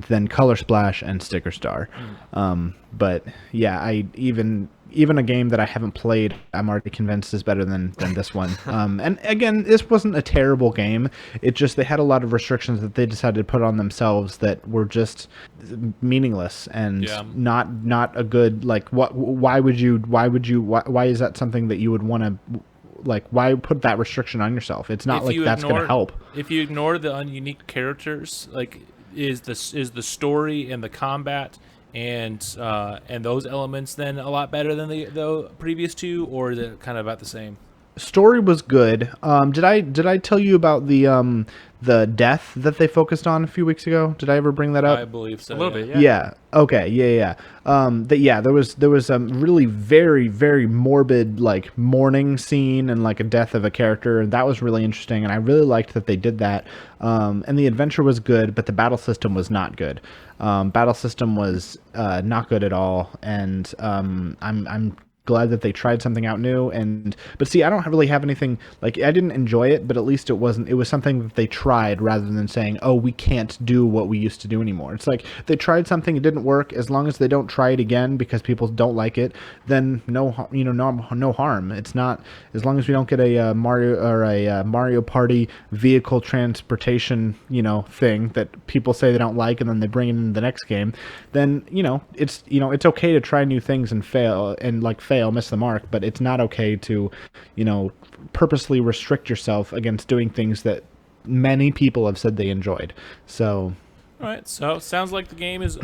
then Color Splash and Sticker Star. But yeah, even a game that I haven't played, I'm already convinced is better than this one. And again, this wasn't a terrible game. It just they had a lot of restrictions that they decided to put on themselves that were just meaningless and not a good like. Why is that something that you would want to? Like, why put that restriction on yourself? It's not like that's going to help. If you ignore the unique characters, like is the story and the combat and those elements then a lot better than the previous two, or is it kind of about the same? Story was good. Did I tell you about the death that they focused on a few weeks ago? Did I ever bring that up? I believe so. A little bit, yeah. Yeah. Okay. Yeah. There was a really very very morbid like mourning scene and like a death of a character, and that was really interesting. And I really liked that they did that. And the adventure was good, but the battle system was not good. Battle system was not good at all, and I'm glad that they tried something out new. But see, I don't really have anything like I didn't enjoy it, but at least it was something that they tried rather than saying, oh, we can't do what we used to do anymore. It's like they tried something, it didn't work. As long as they don't try it again because people don't like it, then no harm. It's not, as long as we don't get a Mario Party vehicle transportation thing that people say they don't like and then they bring it in the next game, then it's okay to try new things and fail, miss the mark, but it's not okay to purposely restrict yourself against doing things that many people have said they enjoyed. So all right, so sounds like the game is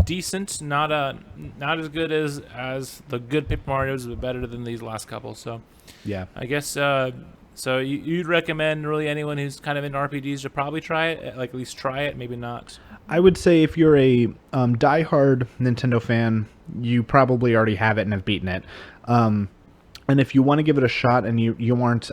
decent, not as good as the good Paper Marios, but better than these last couple. So yeah, I guess so you'd recommend really anyone who's kind of into RPGs to probably try it, like at least try it, maybe not. I would say if you're a diehard Nintendo fan, you probably already have it and have beaten it. And if you want to give it a shot and you aren't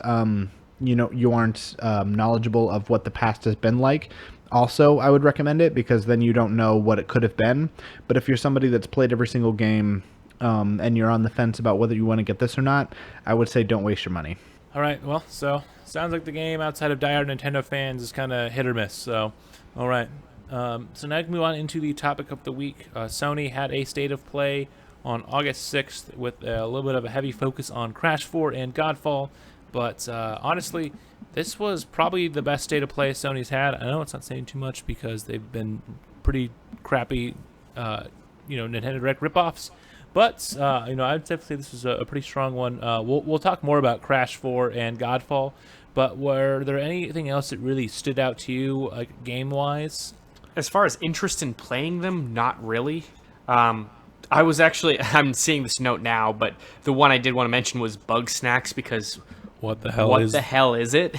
knowledgeable of what the past has been like, also I would recommend it, because then you don't know what it could have been. But if you're somebody that's played every single game and you're on the fence about whether you want to get this or not, I would say don't waste your money. All right, well, so sounds like the game outside of diehard Nintendo fans is kind of hit or miss. So, all right. So now we can move on into the topic of the week. Sony had a state of play on August 6th with a little bit of a heavy focus on Crash 4 and Godfall. But honestly, this was probably the best state of play Sony's had. I know it's not saying too much because they've been pretty crappy, Nintendo Direct ripoffs. But I'd definitely say this was a pretty strong one. We'll talk more about Crash 4 and Godfall. But were there anything else that really stood out to you, like game-wise? As far as interest in playing them, not really. I was actually, I'm seeing this note now, but the one I did want to mention was Bug Snacks, because what the hell is it?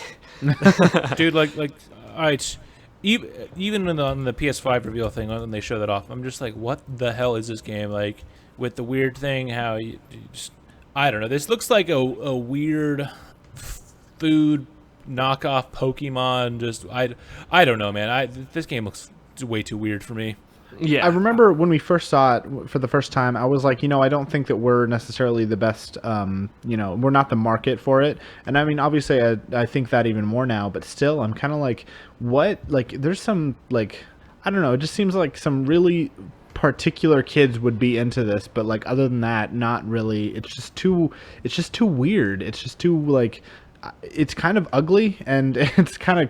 Dude, like all right, even on the PS5 reveal thing, when they show that off, I'm just like, what the hell is this game? Like, with the weird thing, how you just, I don't know. This looks like a weird food knockoff Pokemon. Just I don't know, man. This game looks way too weird for me. Yeah, I remember when we first saw it for the first time, I was like, I don't think that we're necessarily the best, we're not the market for it. And I mean, obviously I think that even more now, but still I'm kind of like, what? Like, there's some, like, I don't know, it just seems like some really particular kids would be into this, but like, other than that, not really. It's just too weird. It's just too, like, it's kind of ugly, and it's kind of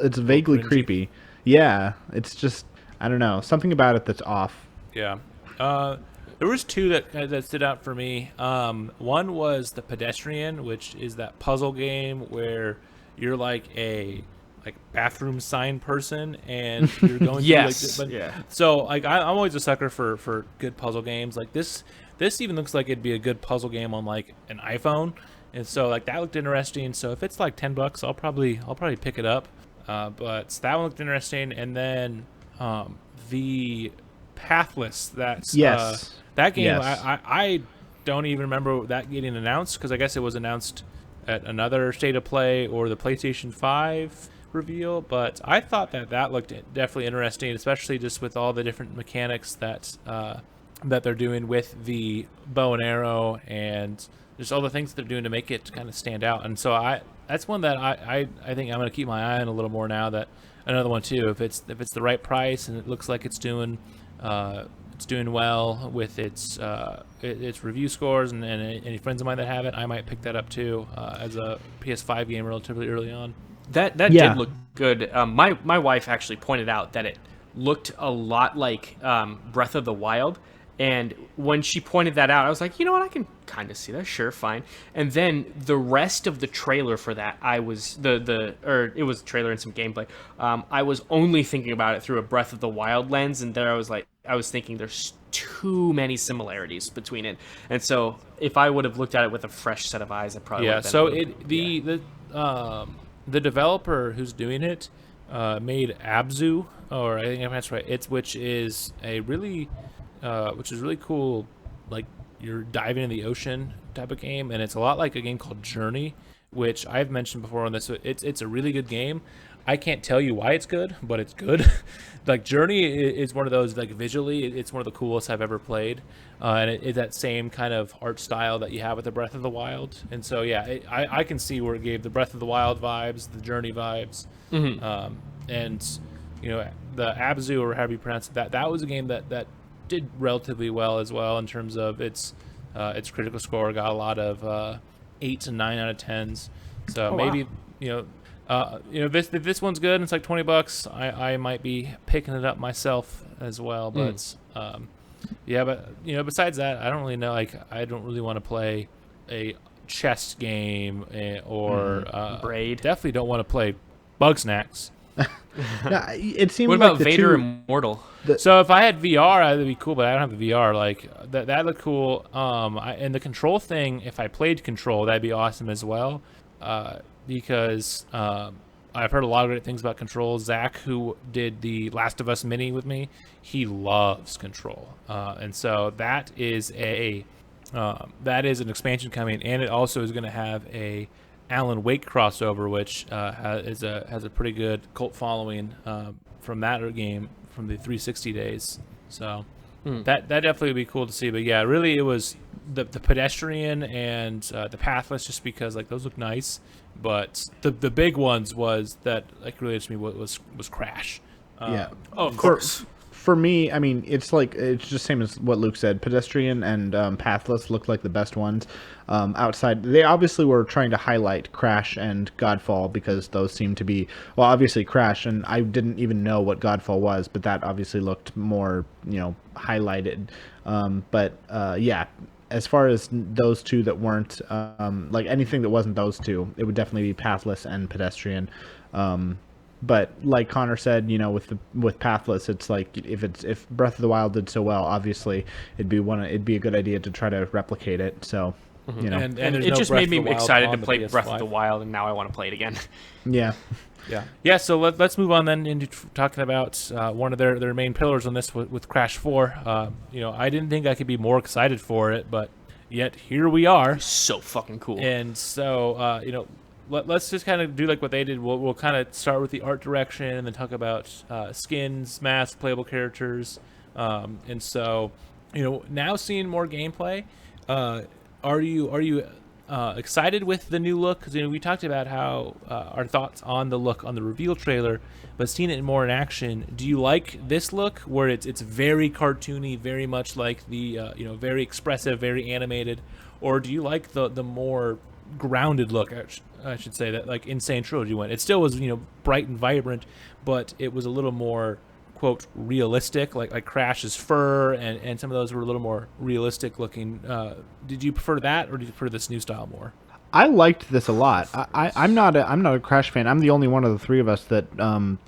it's vaguely creepy. Yeah, it's just, I don't know, something about it that's off. Yeah. There was two that stood out for me. One was The Pedestrian, which is that puzzle game where you're like a bathroom sign person and you're going yes. through, like, yeah. So like I'm always a sucker for good puzzle games. Like this this even looks like it'd be a good puzzle game on like an iPhone, and so like that looked interesting. So if it's like $10, I'll probably pick it up. But that one looked interesting, and then the Pathless. That's that game. Yes. I don't even remember that getting announced because I guess it was announced at another State of Play or the PlayStation 5 reveal. But I thought that looked definitely interesting, especially just with all the different mechanics that they're doing with the bow and arrow and just all the things they're doing to make it kind of stand out. And so that's one that I think I'm going to keep my eye on a little more now. That another one too, if it's the right price and it looks like it's doing well with its review scores and any friends of mine that have it, I might pick that up too as a PS5 game relatively early on. That did look good. My wife actually pointed out that it looked a lot like Breath of the Wild. And when she pointed that out, I was like, you know what, I can kind of see that. Sure, fine. And then the rest of the trailer for that, it was a trailer and some gameplay. I was only thinking about it through a Breath of the Wild lens, and there I was thinking there's too many similarities between it. And so if I would have looked at it with a fresh set of eyes, I probably would have been. So the developer who's doing it made Abzu, or I think that's right. Which is really cool, like you're diving in the ocean type of game, and it's a lot like a game called Journey, which I've mentioned before on this. It's a really good game. I can't tell you why it's good, but it's good. Like Journey is one of those, like visually, it's one of the coolest I've ever played, and it's that same kind of art style that you have with the Breath of the Wild. And so yeah, I can see where it gave the Breath of the Wild vibes, the Journey vibes, and you know the Abzu, or however you pronounce it, that was a game that did relatively well as well in terms of its critical score. Got a lot of 8s and 9 out of 10s. So maybe if this one's good and it's like $20, I might be picking it up myself as well. But but besides that, I don't really know. Like I don't really want to play a chess game or Braid. Definitely don't want to play Bug Snacks. Yeah, it seemed what like about the Vader two, Immortal? So if I had VR, that'd be cool, but I don't have the VR. Like that looked cool. And the control thing, if I played Control, that'd be awesome as well. Because I've heard a lot of great things about Control. Zach, who did the Last of Us mini with me, he loves Control, and so that is an expansion coming, and it also is going to have a Alan Wake crossover, which has a pretty good cult following from that game from the 360 days. So that definitely would be cool to see. But yeah, really it was the pedestrian and the pathless, just because like those look nice. But the big ones was that like really to me was Crash. Of course. For me, I mean, it's just same as what Luke said. Pedestrian and Pathless look like the best ones. Outside, they obviously were trying to highlight Crash and Godfall because those seem to be, well, obviously Crash, and I didn't even know what Godfall was, but that obviously looked more, highlighted. Yeah, as far as those two that weren't, like anything that wasn't those two, it would definitely be Pathless and Pedestrian. But like Connor said, with Pathless, it's like if Breath of the Wild did so well, obviously it'd be a good idea to try to replicate it. So, and it just made me excited to play Breath of the Wild, and now I want to play it again. Yeah. So let's move on then into talking about one of their main pillars on this with Crash 4. I didn't think I could be more excited for it, but yet here we are. So fucking cool. And so let's just kind of do like what they did. We'll kind of start with the art direction and then talk about skins, masks, playable characters. And so, now seeing more gameplay, are you excited with the new look? Because we talked about how our thoughts on the look on the reveal trailer, but seeing it more in action, do you like this look where it's very cartoony, very much like the very expressive, very animated, or do you like the more grounded look? I should say that like Insane Trilogy went. It still was bright and vibrant, but it was a little more quote realistic, like Crash's fur and some of those were a little more realistic looking. Did you prefer that, or did you prefer this new style more? I liked this a lot. I'm not a Crash fan. I'm the only one of the three of us that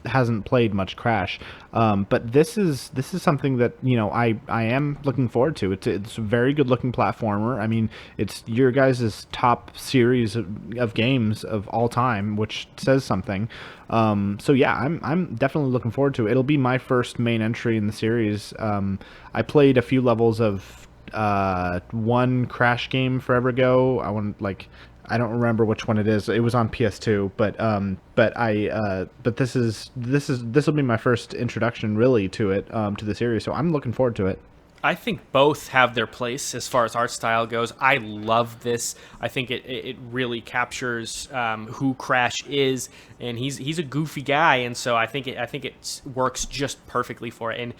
hasn't played much Crash. But this is something that I am looking forward to. It's a very good looking platformer. I mean, it's your guys' top series of games of all time, which says something. So yeah, I'm definitely looking forward to it. It'll be my first main entry in the series. I played a few levels of one Crash game forever ago. I don't remember which one it is. It was on PS2, but this will be my first introduction really to it, to the series. So I'm looking forward to it. I think both have their place as far as art style goes. I love this. I think it really captures who Crash is, and he's a goofy guy, and so I think it works just perfectly for it. And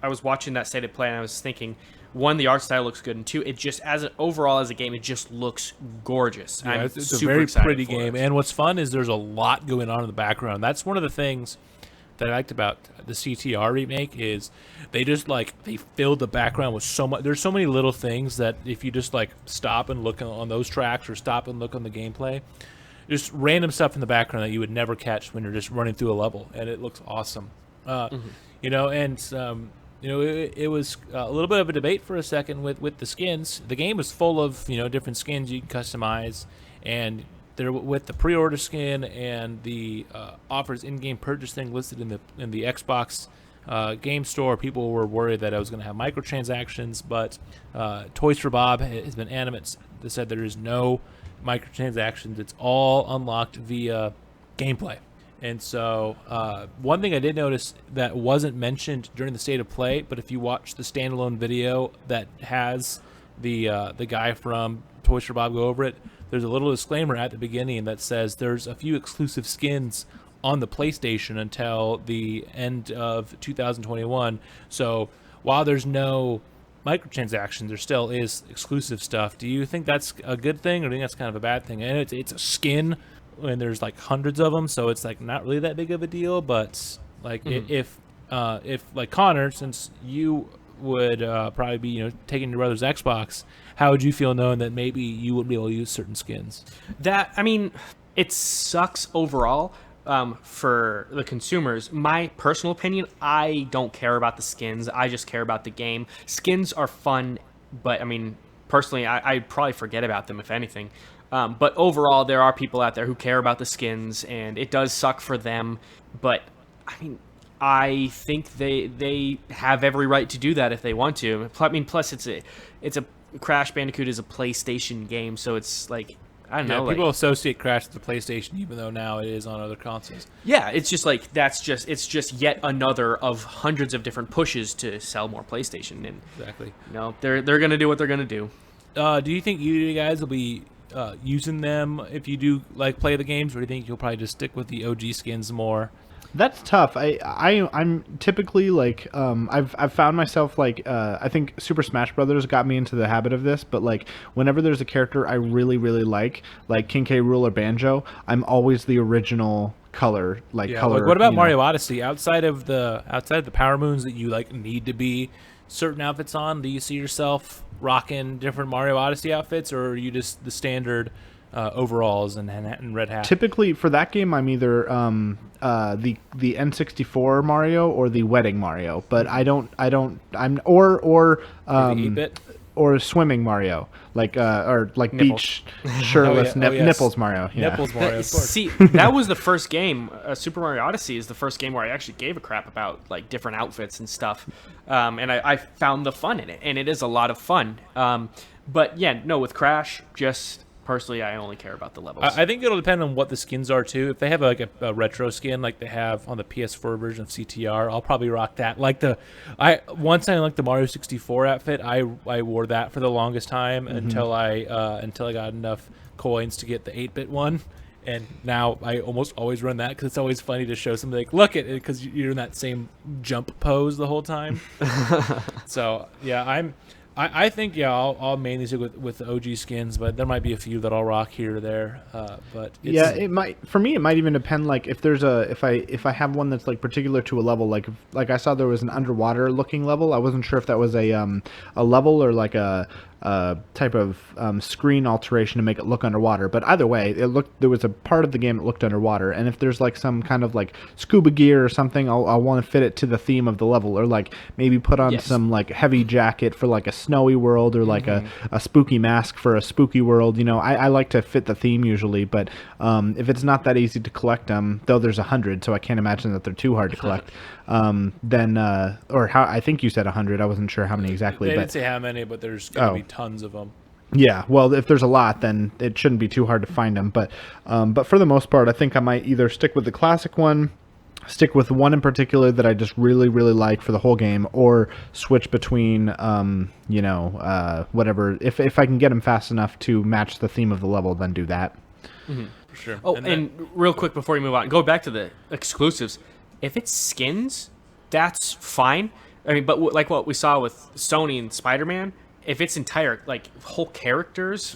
I was watching that state of play, and I was thinking, one, the art style looks good, and two, it just overall as a game, it just looks gorgeous. Yeah, I'm it's a super very excited pretty for game, it. and what's fun is there's a lot going on in the background. That's one of the things that I liked about the CTR remake is they filled the background with so much. There's so many little things that if you just stop and look on those tracks or stop and look on the gameplay, just random stuff in the background that you would never catch when you're just running through a level, and it looks awesome. It was a little bit of a debate for a second with the skins. The game is full of different skins you can customize, and there with the pre-order skin and the offers in-game purchase thing listed in the Xbox game store. People were worried that I was going to have microtransactions, but Toys for Bob has been adamant. They said there is no microtransactions. It's all unlocked via gameplay. And so one thing I did notice that wasn't mentioned during the state of play, but if you watch the standalone video that has the guy from Toys for Bob go over it, there's a little disclaimer at the beginning that says there's a few exclusive skins on the PlayStation until the end of 2021. So while there's no microtransactions, there still is exclusive stuff. Do you think that's a good thing, or do you think that's kind of a bad thing? And it's a skin, and there's hundreds of them, so it's not really that big of a deal. But if Connor, since you would probably be taking your brother's Xbox, how would you feel knowing that maybe you wouldn't be able to use certain skins? It sucks overall for the consumers. My personal opinion, I don't care about the skins. I just care about the game. Skins are fun, but personally, I'd probably forget about them if anything. But overall, there are people out there who care about the skins, and it does suck for them. But I think they have every right to do that if they want to. Plus it's a Crash Bandicoot is a PlayStation game, so it's I don't know. People associate Crash with the PlayStation, even though now it is on other consoles. Yeah, it's just it's just yet another of hundreds of different pushes to sell more PlayStation, and exactly. They're gonna do what they're gonna do. Do you think you guys will be using them if you do play the games, or do you think you'll probably just stick with the OG skins more? That's tough. I'm typically I've found myself I think Super Smash Brothers got me into the habit of this, but whenever there's a character I really like King K. Rool or Banjo, I'm always the original color color. What about Mario Odyssey? Outside of the Power Moons that you need to be certain outfits on, do you see yourself rocking different Mario Odyssey outfits, or are you just the standard overalls and red hat? Typically for that game, I'm either the N64 Mario or the Wedding Mario, but I'm or the 8-bit? Or swimming Mario, Nipples. beach shirtless yes. Nipples Mario. Yeah. Nipples Mario. Of course. See, that was the first game. Super Mario Odyssey is the first game where I actually gave a crap about different outfits and stuff, and I found the fun in it, and it is a lot of fun. But yeah, no, with Crash, just personally, I only care about the levels. I think it'll depend on what the skins are too. If they have a retro skin like they have on the PS4 version of CTR, I'll probably rock that. Once I liked the Mario 64 outfit, I wore that for the longest time until I got enough coins to get the 8-bit one. And now I almost always run that because it's always funny to show somebody look at it, because you're in that same jump pose the whole time. So yeah, I think I'll mainly stick with the OG skins, but there might be a few that I'll rock here or there. But it might, for me, it might even depend. If there's if I have one that's particular to a level, like I saw there was an underwater looking level. I wasn't sure if that was a level or type of screen alteration to make it look underwater. But either way, there was a part of the game that looked underwater, and if there's like some kind of like scuba gear or something, I'll want to fit it to the theme of the level, or like maybe put on some like heavy jacket for like a snowy world, or like a spooky mask for a spooky world. I like to fit the theme usually, but if it's not that easy to collect them, though there's 100, so I can't imagine that they're too hard to collect. I think you said 100. I wasn't sure how many exactly. They but didn't say how many, but there's going to be tons of them. Yeah, well, if there's a lot, then it shouldn't be too hard to find them. But for the most part, I think I might either stick with the classic one, stick with one in particular that I just really, really like for the whole game, or switch between, whatever. If I can get them fast enough to match the theme of the level, then do that. Mm-hmm. For sure. Oh, and real quick before we move on, go back to the exclusives. If it's skins, that's fine. I mean, but like what we saw with Sony and Spider-Man, if it's entire, like, whole characters,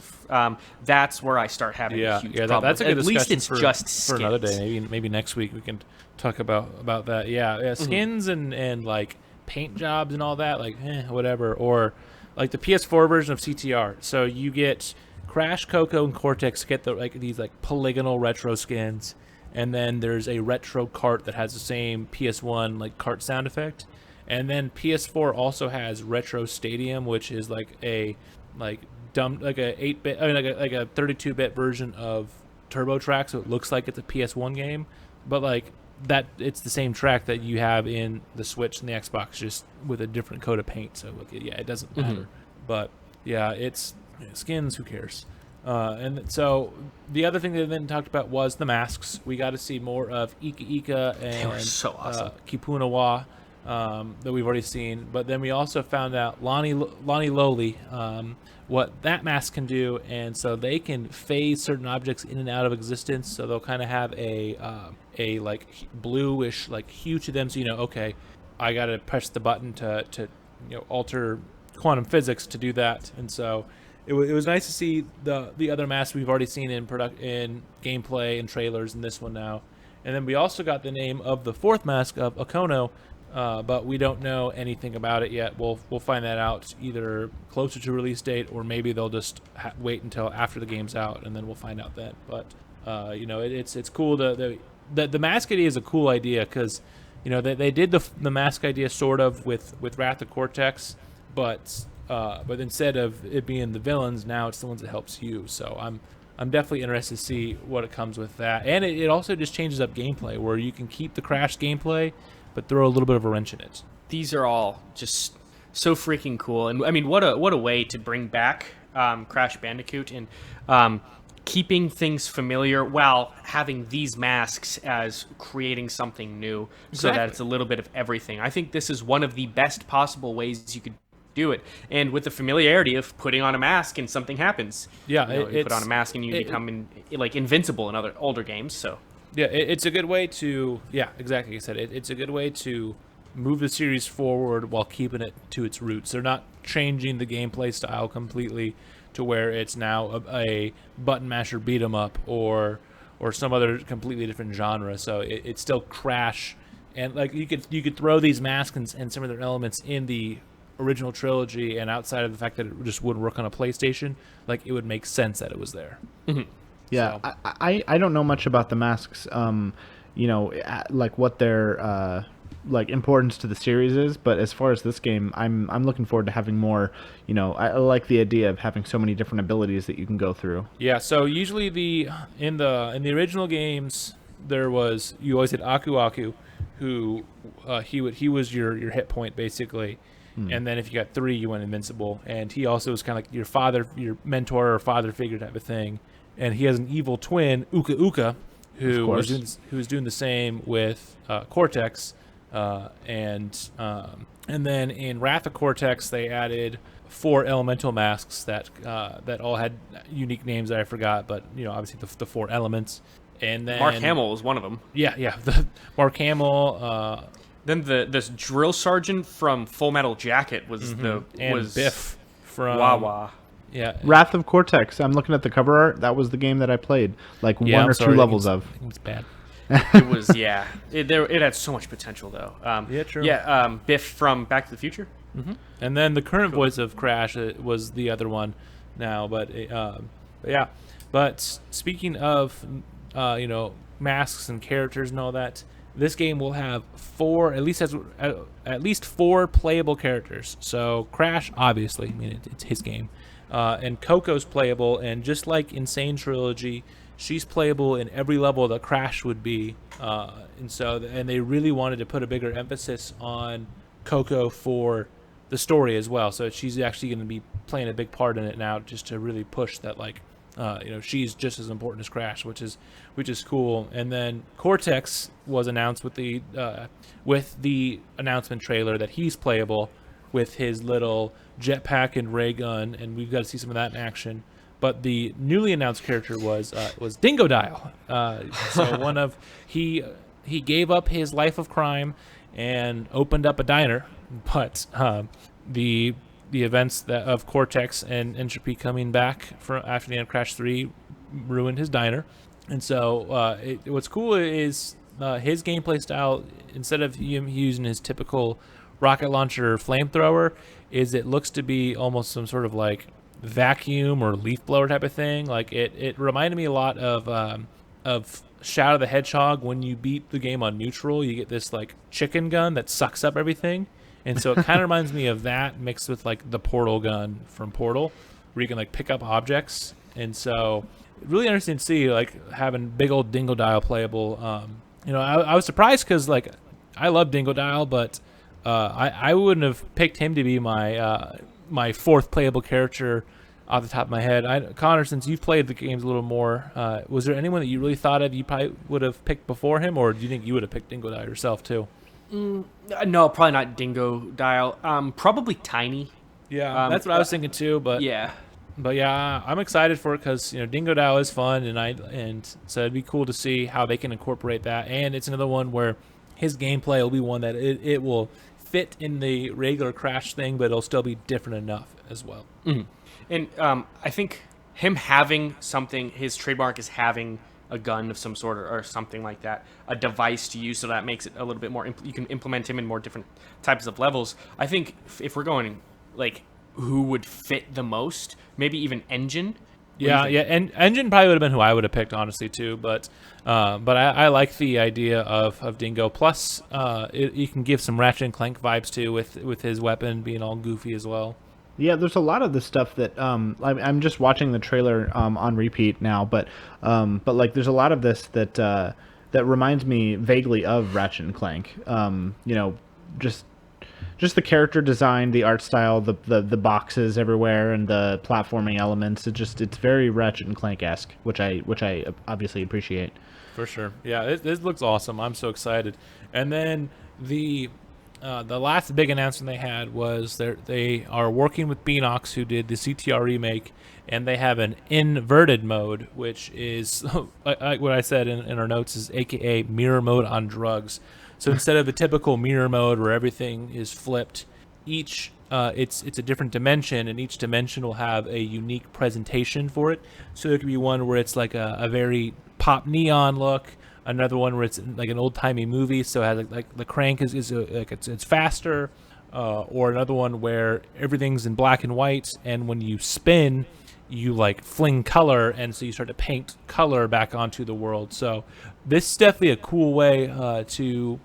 that's where I start having a huge problem. That's a good At discussion least it's for, just for skins. another day. Maybe next week we can talk about that. Yeah, skins and like paint jobs and all that, like whatever. Or like the PS4 version of CTR. So you get Crash, Coco, and Cortex get these polygonal retro skins. And then there's a retro cart that has the same PS1 like cart sound effect. And then PS4 also has Retro Stadium, which is like a 8-bit, like a 32-bit version of Turbo Track, so it looks like it's a PS1 game, but like that it's the same track that you have in the Switch and the Xbox, just with a different coat of paint. So it doesn't matter. But yeah, it's skins. Who cares? And so the other thing they then talked about was the masks. We got to see more of Ika Ika and they were so awesome. Kipunawa that we've already seen. But then we also found out Lonnie Lowly, what that mask can do, and so they can phase certain objects in and out of existence. So they'll kind of have a like bluish like hue to them. So okay, I got to press the button to alter quantum physics to do that. And so it was nice to see the other masks we've already seen in gameplay and trailers in this one now. And then we also got the name of the fourth mask of Okono, but we don't know anything about it yet. We'll find that out either closer to release date, or maybe they'll just wait until after the game's out and then we'll find out then. But it's cool the mask idea is a cool idea, because they did the mask idea sort of with Wrath of Cortex, but instead of it being the villains, now it's the ones that helps you. So I'm definitely interested to see what it comes with that. And it also just changes up gameplay, where you can keep the Crash gameplay, but throw a little bit of a wrench in it. These are all just so freaking cool. And I mean, what a way to bring back Crash Bandicoot, and keeping things familiar while having these masks as creating something new, so that it's a little bit of everything. I think this is one of the best possible ways you could do it, and with the familiarity of putting on a mask and something happens. Yeah, you put on a mask and you become invincible in other older games. So yeah, it's a good way to exactly. Like I said, it's a good way to move the series forward while keeping it to its roots. They're not changing the gameplay style completely to where it's now a button masher beat 'em up or some other completely different genre. So it's still Crash, and like you could throw these masks and some of their elements in the original trilogy, and outside of the fact that it just wouldn't work on a PlayStation, like it would make sense that it was there. Yeah, so. I don't know much about the masks, like what their like importance to the series is, but as far as this game, I'm looking forward to having more. I like the idea of having so many different abilities that you can go through. Yeah, so usually in the original games, you always had Aku Aku, who he was your hit point basically. And then if you got 3, you went invincible. And he also was kind of like your mentor or father figure type of thing. And he has an evil twin, Uka Uka, who was doing the same with Cortex. And then in Wrath of Cortex, they added 4 elemental masks that all had unique names that I forgot, but obviously the 4 elements. And then Mark Hamill was one of them. Yeah, Mark Hamill. Then this drill sergeant from Full Metal Jacket was Biff from Wawa. Yeah, Wrath of Cortex. I'm looking at the cover art. That was the game that I played like 1 or 2 levels of. It was bad. It was It had so much potential though. Yeah, true. Yeah, Biff from Back to the Future. And then the current voice of Crash was the other one now, but yeah. But speaking of masks and characters and all that, this game will have at least four playable characters. So Crash, obviously, I mean it's his game, and Coco's playable, and just like Insane Trilogy, she's playable in every level that Crash would be, and they really wanted to put a bigger emphasis on Coco for the story as well. So she's actually going to be playing a big part in it now, just to really push that she's just as important as Crash, which is cool. And then Cortex was announced with the announcement trailer that he's playable with his little jetpack and ray gun, and we've got to see some of that in action. But the newly announced character was Dingo Dial. So he gave up his life of crime and opened up a diner, but the events of Cortex and Entropy coming back after the end of Crash 3 ruined his diner. And so what's cool is his gameplay style, instead of him using his typical rocket launcher flamethrower, is it looks to be almost some sort of like vacuum or leaf blower type of thing. Like it reminded me a lot of Shadow the Hedgehog. When you beat the game on neutral, you get this like chicken gun that sucks up everything. And so it kind of reminds me of that mixed with like the portal gun from Portal, where you can like pick up objects. And so really interesting to see like having big old Dingo Dial playable. I was surprised because like I love Dingo Dial, but I wouldn't have picked him to be my fourth playable character off the top of my head. Connor, since you've played the games a little more, was there anyone that you really thought of you probably would have picked before him, or do you think you would have picked Dingo Dial yourself too? No, probably not Dingo Dial. Probably Tiny. Yeah, that's what I was thinking too. But yeah, I'm excited for it because Dingo Dial is fun, and so it'd be cool to see how they can incorporate that. And it's another one where his gameplay will be one that it will fit in the regular Crash thing, but it'll still be different enough as well. Mm-hmm. And I think him having something, his trademark is having a gun of some sort or something like that, a device to use, so that makes it a little bit more, you can implement him in more different types of levels. I think if we're going like who would fit the most, maybe even Engine. And Engine probably would have been who I would have picked, honestly, too. But I like the idea of Dingo. Plus, you can give some Ratchet and Clank vibes too with his weapon being all goofy as well. Yeah, there's a lot of the stuff that I'm just watching the trailer on repeat now, but like there's a lot of this that reminds me vaguely of Ratchet and Clank. Just the character design, the art style, the boxes everywhere, and the platforming elements. It's very Ratchet and Clank-esque, which I obviously appreciate. For sure, yeah, this looks awesome. I'm so excited. And then the last big announcement they had was they are working with Beanox, who did the CTR remake, and they have an inverted mode, which is like what I said in our notes, is AKA mirror mode on drugs. So instead of the typical mirror mode where everything is flipped, it's a different dimension, and each dimension will have a unique presentation for it. So there could be one where it's like a very pop neon look, another one where it's like an old timey movie, so it has like the crank is it's faster, or another one where everything's in black and white, and when you spin, you like fling color, and so you start to paint color back onto the world. So this is definitely a cool way to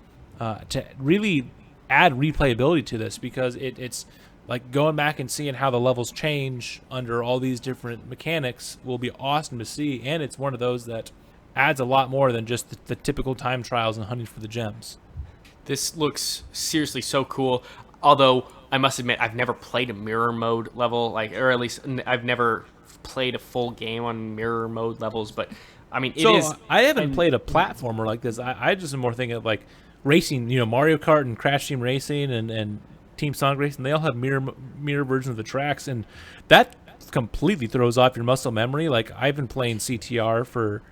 really add replayability to this, because it's like going back and seeing how the levels change under all these different mechanics will be awesome to see, and it's one of those that adds a lot more than just the typical time trials and hunting for the gems. This looks seriously so cool, although I must admit I've never played a mirror mode level, or at least I've never played a full game on mirror mode levels, but I mean I haven't played a platformer like this. I just am more thinking of like racing, Mario Kart and Crash Team Racing and Team Sonic Racing. They all have mirror versions of the tracks, and that completely throws off your muscle memory. Like I've been playing CTR for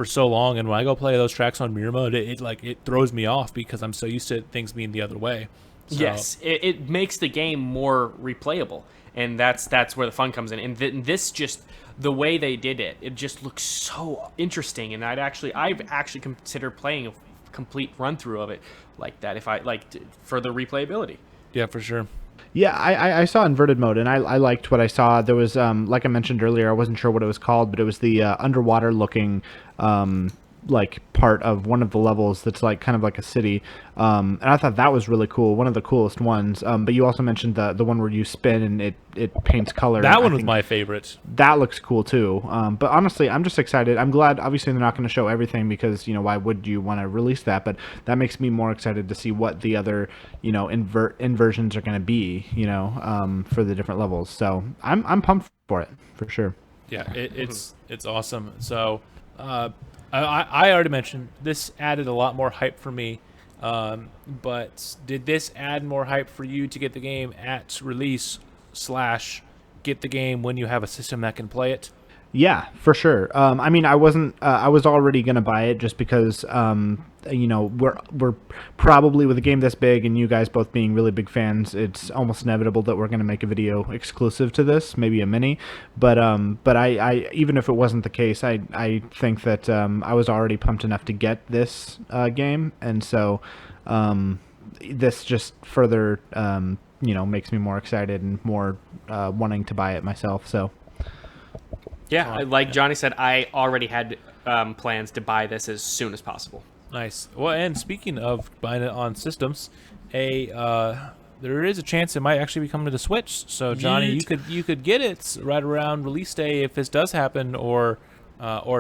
so long, and when I go play those tracks on mirror mode, it throws me off because I'm so used to things being the other way. So. Yes, it makes the game more replayable, and that's where the fun comes in. And this just, the way they did it just looks so interesting. And I've actually considered playing a complete run through of it like that if I for the replayability. Yeah, for sure. Yeah, I saw inverted mode, and I liked what I saw. There was, like I mentioned earlier, I wasn't sure what it was called, but it was the underwater looking, like part of one of the levels that's like kind of like a city. And I thought that was really cool, one of the coolest ones. But you also mentioned the one where you spin and it paints color. That I one was think my favorite. that looks cool too. But honestly, I'm just excited. I'm glad. Obviously, they're not going to show everything because why would you want to release that? But that makes me more excited to see what the other inversions are going to be. For the different levels. So I'm pumped for it for sure. Yeah, it's awesome. So, I already mentioned this added a lot more hype for me. But did this add more hype for you to get the game at release / get the game when you have a system that can play it? Yeah, for sure. I mean, I wasn't. I was already gonna buy it just because. We're probably with a game this big, and you guys both being really big fans, it's almost inevitable that we're gonna make a video exclusive to this, maybe a mini. But I even if it wasn't the case, I think that I was already pumped enough to get this game, and so this just further makes me more excited and more wanting to buy it myself. So. Yeah, like Johnny said, I already had plans to buy this as soon as possible. Nice. Well, and speaking of buying it on systems, there is a chance it might actually be coming to the Switch. So Johnny, you could get it right around release day if this does happen, or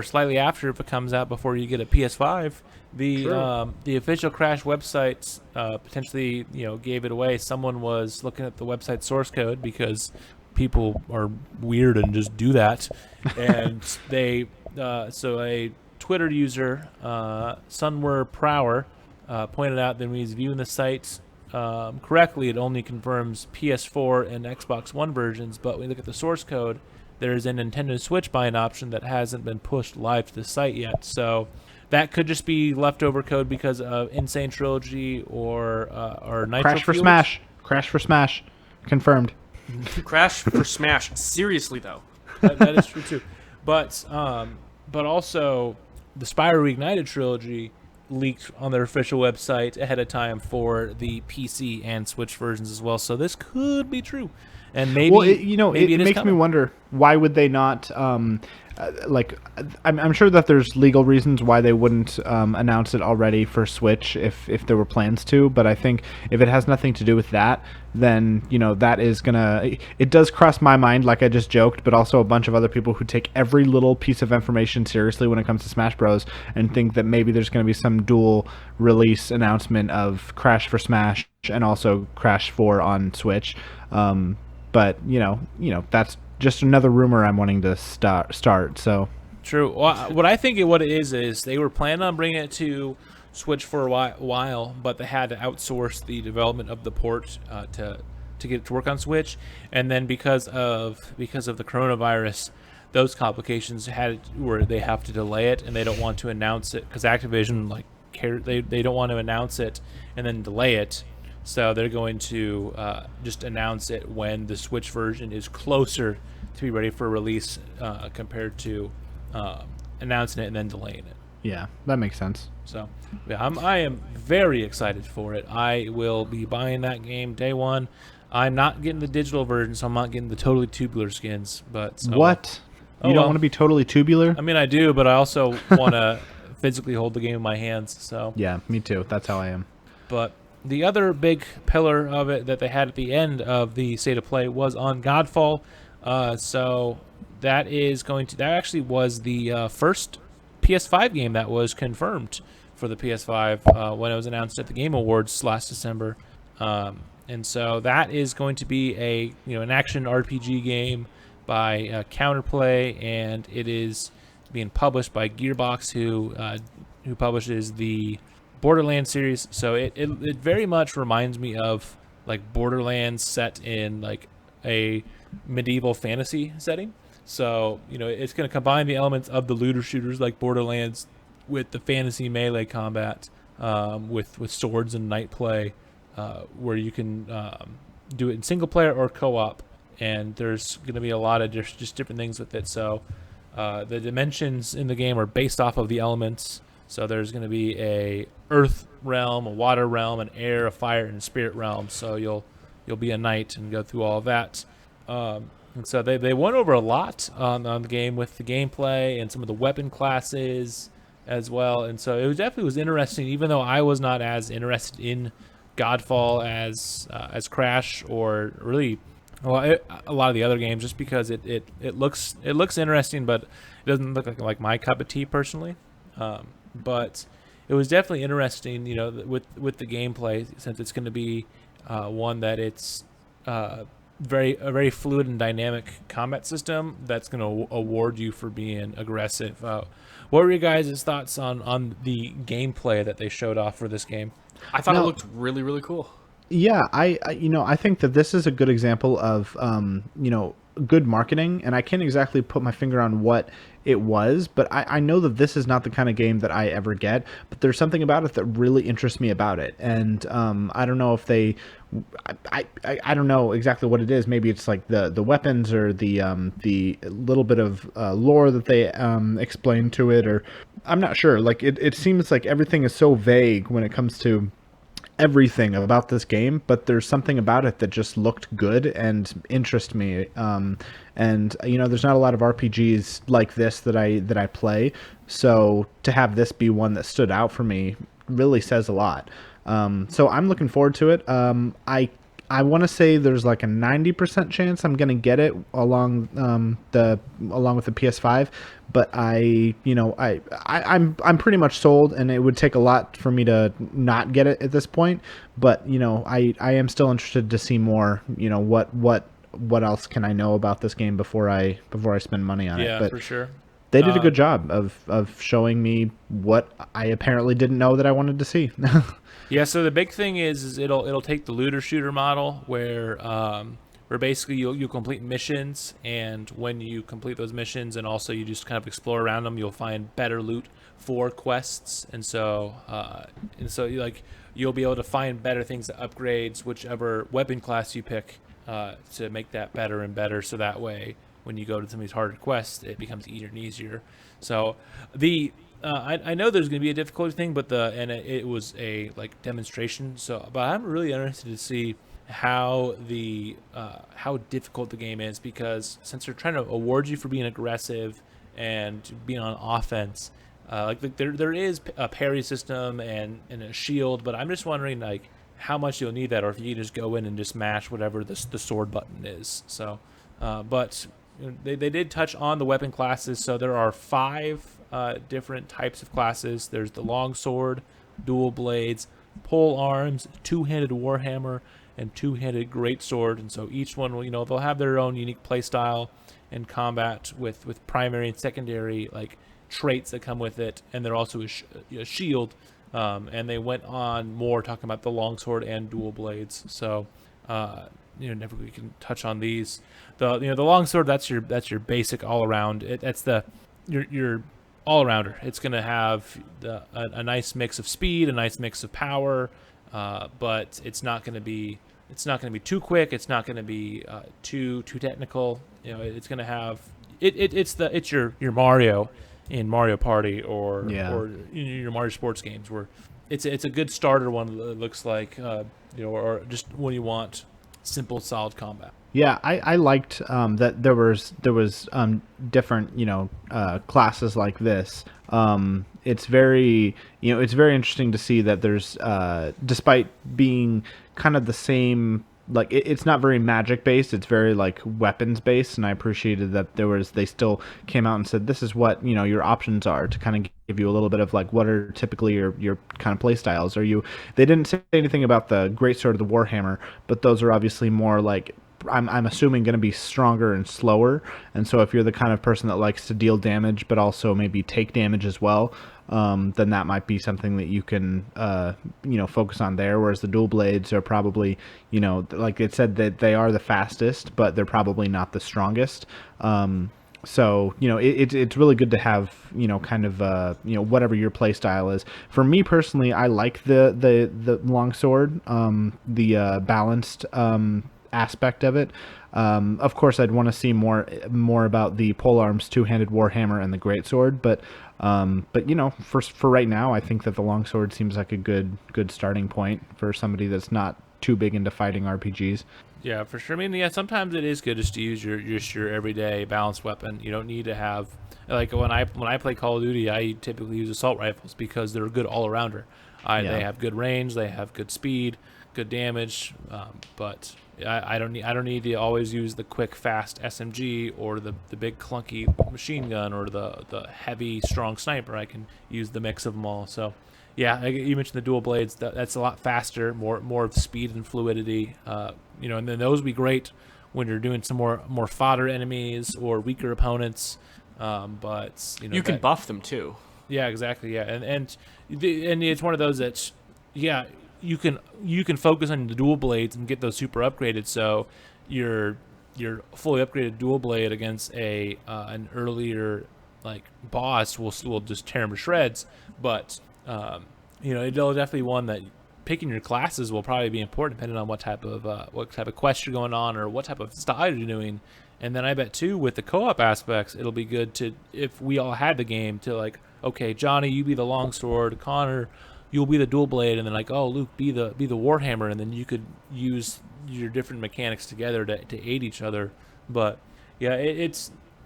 slightly after if it comes out before you get a PS5. The official Crash website potentially gave it away. Someone was looking at the website source code because people are weird and just do that, and they so a Twitter user, Sunwar Prower, pointed out that when he's viewing the site correctly, it only confirms PS4 and Xbox One versions, but when you look at the source code, there's a Nintendo Switch buying option that hasn't been pushed live to the site yet. So that could just be leftover code because of Insane Trilogy or Nitro Crash for Fueled. Smash. Crash for Smash. Confirmed. Crash for Smash. Seriously, though. That is true too, but also the Spyro Reignited trilogy leaked on their official website ahead of time for the PC and Switch versions as well. So this could be true, and maybe maybe it is makes me coming. wonder why would they not I'm sure that there's legal reasons why they wouldn't announce it already for Switch if there were plans to, but I think if it has nothing to do with that, then that is gonna, it does cross my mind, like I just joked, but also a bunch of other people who take every little piece of information seriously when it comes to Smash Bros. And think that maybe there's gonna be some dual release announcement of Crash for Smash and also Crash 4 on Switch. But that's just another rumor I'm wanting to start. So True. Well, what I think what it is they were planning on bringing it to Switch for a while, but they had to outsource the development of the port to get it to work on Switch, and then because of the coronavirus, those complications where they have to delay it, and they don't want to announce it because Activision they don't want to announce it and then delay it. So they're going to just announce it when the Switch version is closer to be ready for release compared to announcing it and then delaying it. yeah, that makes sense. So yeah, I am very excited for it. I will be buying that game day one. I'm not getting the digital version, so I'm not getting the totally tubular skins. But What? You don't want to be totally tubular? I mean, I do, but I also want to physically hold the game in my hands. So Yeah, me too. That's how I am. But the other big pillar of it that they had at the end of the state of play was on Godfall. So that actually was the first PS5 game that was confirmed for the PS5 when it was announced at the Game Awards last December. And so that is going to be an action RPG game by Counterplay, and it is being published by Gearbox, who publishes the Borderlands series. So it very much reminds me of like Borderlands set in like a medieval fantasy setting. So it's going to combine the elements of the looter shooters like Borderlands with the fantasy melee combat, with swords and knight play, where you can do it in single player or co-op, and there's going to be a lot of just different things with it. So the dimensions in the game are based off of the elements. So there's going to be a earth realm, a water realm, an air, a fire, and a spirit realm. So you'll you'll be a knight and go through all of that. And so they went over a lot on the game with the gameplay and some of the weapon classes as well. And so it definitely was interesting, even though I was not as interested in Godfall as Crash or really a lot of the other games, just because it looks interesting, but it doesn't look like my cup of tea personally. But it was definitely interesting, with the gameplay, since it's going to be one that it's a very fluid and dynamic combat system that's going to award you for being aggressive. What were your guys' thoughts on the gameplay that they showed off for this game? I thought it looked really, really cool. Yeah, I think that this is a good example of good marketing, and I can't exactly put my finger on what it was, but I know that this is not the kind of game that I ever get, but there's something about it that really interests me about it. And I don't know if I don't know exactly what it is. Maybe it's like the weapons or the little bit of lore that they explain to it, or I'm not sure. Like it seems like everything is so vague when it comes to everything about this game, but there's something about it that just looked good and interested me. And there's not a lot of RPGs like this that I play, so to have this be one that stood out for me really says a lot. So I'm looking forward to it. I want to say there's like a 90% chance I'm gonna get it along with the PS5, but I'm pretty much sold, and it would take a lot for me to not get it at this point. But I am still interested to see more. What else can I know about this game before I spend money on it? Yeah, But for sure. they did a good job of showing me what I apparently didn't know that I wanted to see. Yeah, so the big thing is it'll take the looter shooter model where basically you'll complete missions, and when you complete those missions and also you just kind of explore around them, you'll find better loot for quests, and so you'll be able to find better things, upgrades, whichever weapon class you pick to make that better and better, so that way when you go to some of these harder quests, it becomes easier and easier. So I know there's going to be a difficulty thing, but it was a demonstration. So, but I'm really interested to see how difficult the game is, because since they're trying to award you for being aggressive and being on offense, there is a parry system and a shield, but I'm just wondering how much you'll need that, or if you can just go in and just mash whatever the sword button is. So, but they did touch on the weapon classes. So there are 5 different types of classes. There's the long sword, dual blades, pole arms, two-handed warhammer, and two-handed greatsword. And so each one will, they'll have their own unique play style and combat with primary and secondary traits that come with it. And they're also a shield. And they went on more talking about the longsword and dual blades. So never we can touch on these. The longsword, that's your basic all around. That's your all arounder. It's going to have a nice mix of speed, a nice mix of power, but it's not going to be too quick. It's not going to be too technical. It's going to have it's your Mario in Mario Party or your Mario sports games, where it's a good starter one that looks like or just when you want simple solid combat. Yeah, I liked that there was different classes like this. It's very interesting to see that there's despite being kind of the same, it's not very magic based, it's very weapons based, and I appreciated that they still came out and said this is what your options are, to kind of give you a little bit of what are typically your kind of play styles. They didn't say anything about the greatsword or the warhammer, but those are obviously more I'm assuming going to be stronger and slower, and so if you're the kind of person that likes to deal damage but also maybe take damage as well, then that might be something that you can focus on there. Whereas the dual blades are probably like it said, that they are the fastest, but they're probably not the strongest. So it's really good to have kind of whatever your play style is. For me personally, I like the longsword, the balanced aspect of it. Of course, I'd want to see more about the polearms, two-handed warhammer, and the greatsword. But for right now, I think that the longsword seems like a good starting point for somebody that's not too big into fighting RPGs. Yeah, for sure. I mean, yeah, sometimes it is good just to use your everyday balanced weapon. You don't need to have like when I play Call of Duty, I typically use assault rifles because they're a good all arounder. They have good range, they have good speed, good damage, but I don't need to always use the quick fast SMG or the big clunky machine gun or the heavy strong sniper. I can use the mix of them all. So yeah, you mentioned the dual blades. That's a lot faster, more of speed and fluidity. And then those would be great when you're doing some more fodder enemies or weaker opponents. But you can buff them too. Yeah, exactly. Yeah, and it's one of those that, yeah, you can focus on the dual blades and get those super upgraded. So your fully upgraded dual blade against an earlier like boss will just tear him to shreds. But it'll definitely one that picking your classes will probably be important depending on what type of quest you're going on or what type of style you're doing. And then I bet too with the co-op aspects, it'll be good to, if we all had the game, to like, okay, Johnny, you be the longsword, Connor, you'll be the dual blade, and then like, oh, Luke, be the warhammer, and then you could use your different mechanics together to aid each other. But yeah,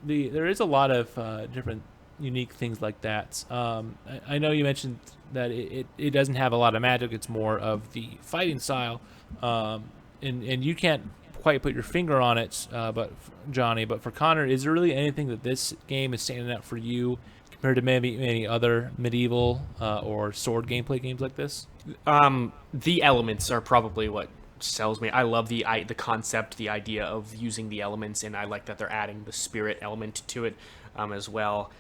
there is a lot of different unique things like that. I know you mentioned that it doesn't have a lot of magic; it's more of the fighting style, and you can't quite put your finger on it, but for Connor, is there really anything that this game is standing out for you compared to maybe many other medieval or sword gameplay games like this? The elements are probably what sells me. I love the concept, the idea of using the elements, and I like that they're adding the spirit element to it as well.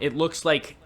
It looks like,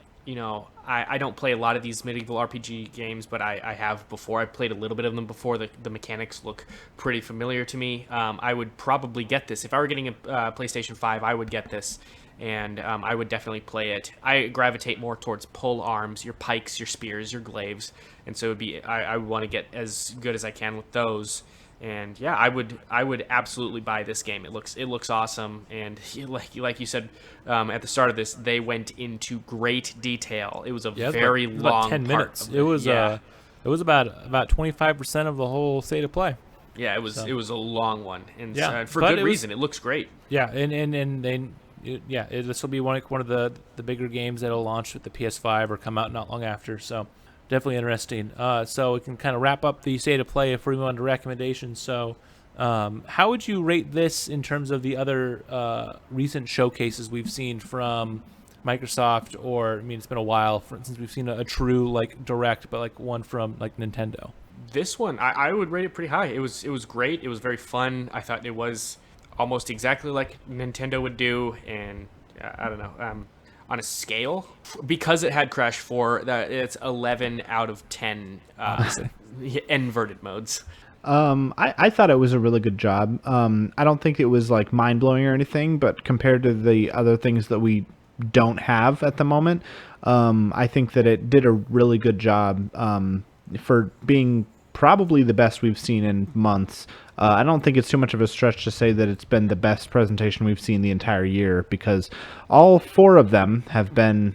I don't play a lot of these medieval RPG games, but I have before. I played a little bit of them before. The mechanics look pretty familiar to me. I would probably get this. If I were getting a PlayStation 5, I would get this, and I would definitely play it. I gravitate more towards pole arms, your pikes, your spears, your glaives, and so I would want to get as good as I can with those. And yeah, I would absolutely buy this game. It looks awesome, and like you said at the start of this, they went into great detail. It was very long. About 10 minutes. It was about 25% of the whole state of play. Yeah, it was a long one, and for good reason. It looks great. Yeah, this will be one of the bigger games that'll launch with the PS5 or come out not long after. So. Definitely interesting. So we can kind of wrap up the state of play if we move on to recommendations. So how would you rate this in terms of the other recent showcases we've seen from Microsoft? Or, I mean, it's been a while since we've seen a true like direct, but like one from like Nintendo. This one, I would rate it pretty high. It was great. It was very fun. I thought it was almost exactly like Nintendo would do, and I don't know. On a scale, because it had Crash 4, that it's 11 out of 10 inverted modes. I thought it was a really good job. I don't think it was like mind blowing or anything, but compared to the other things that we don't have at the moment, I think that it did a really good job for being probably the best we've seen in months. I don't think it's too much of a stretch to say that it's been the best presentation we've seen the entire year, because all four of them have been,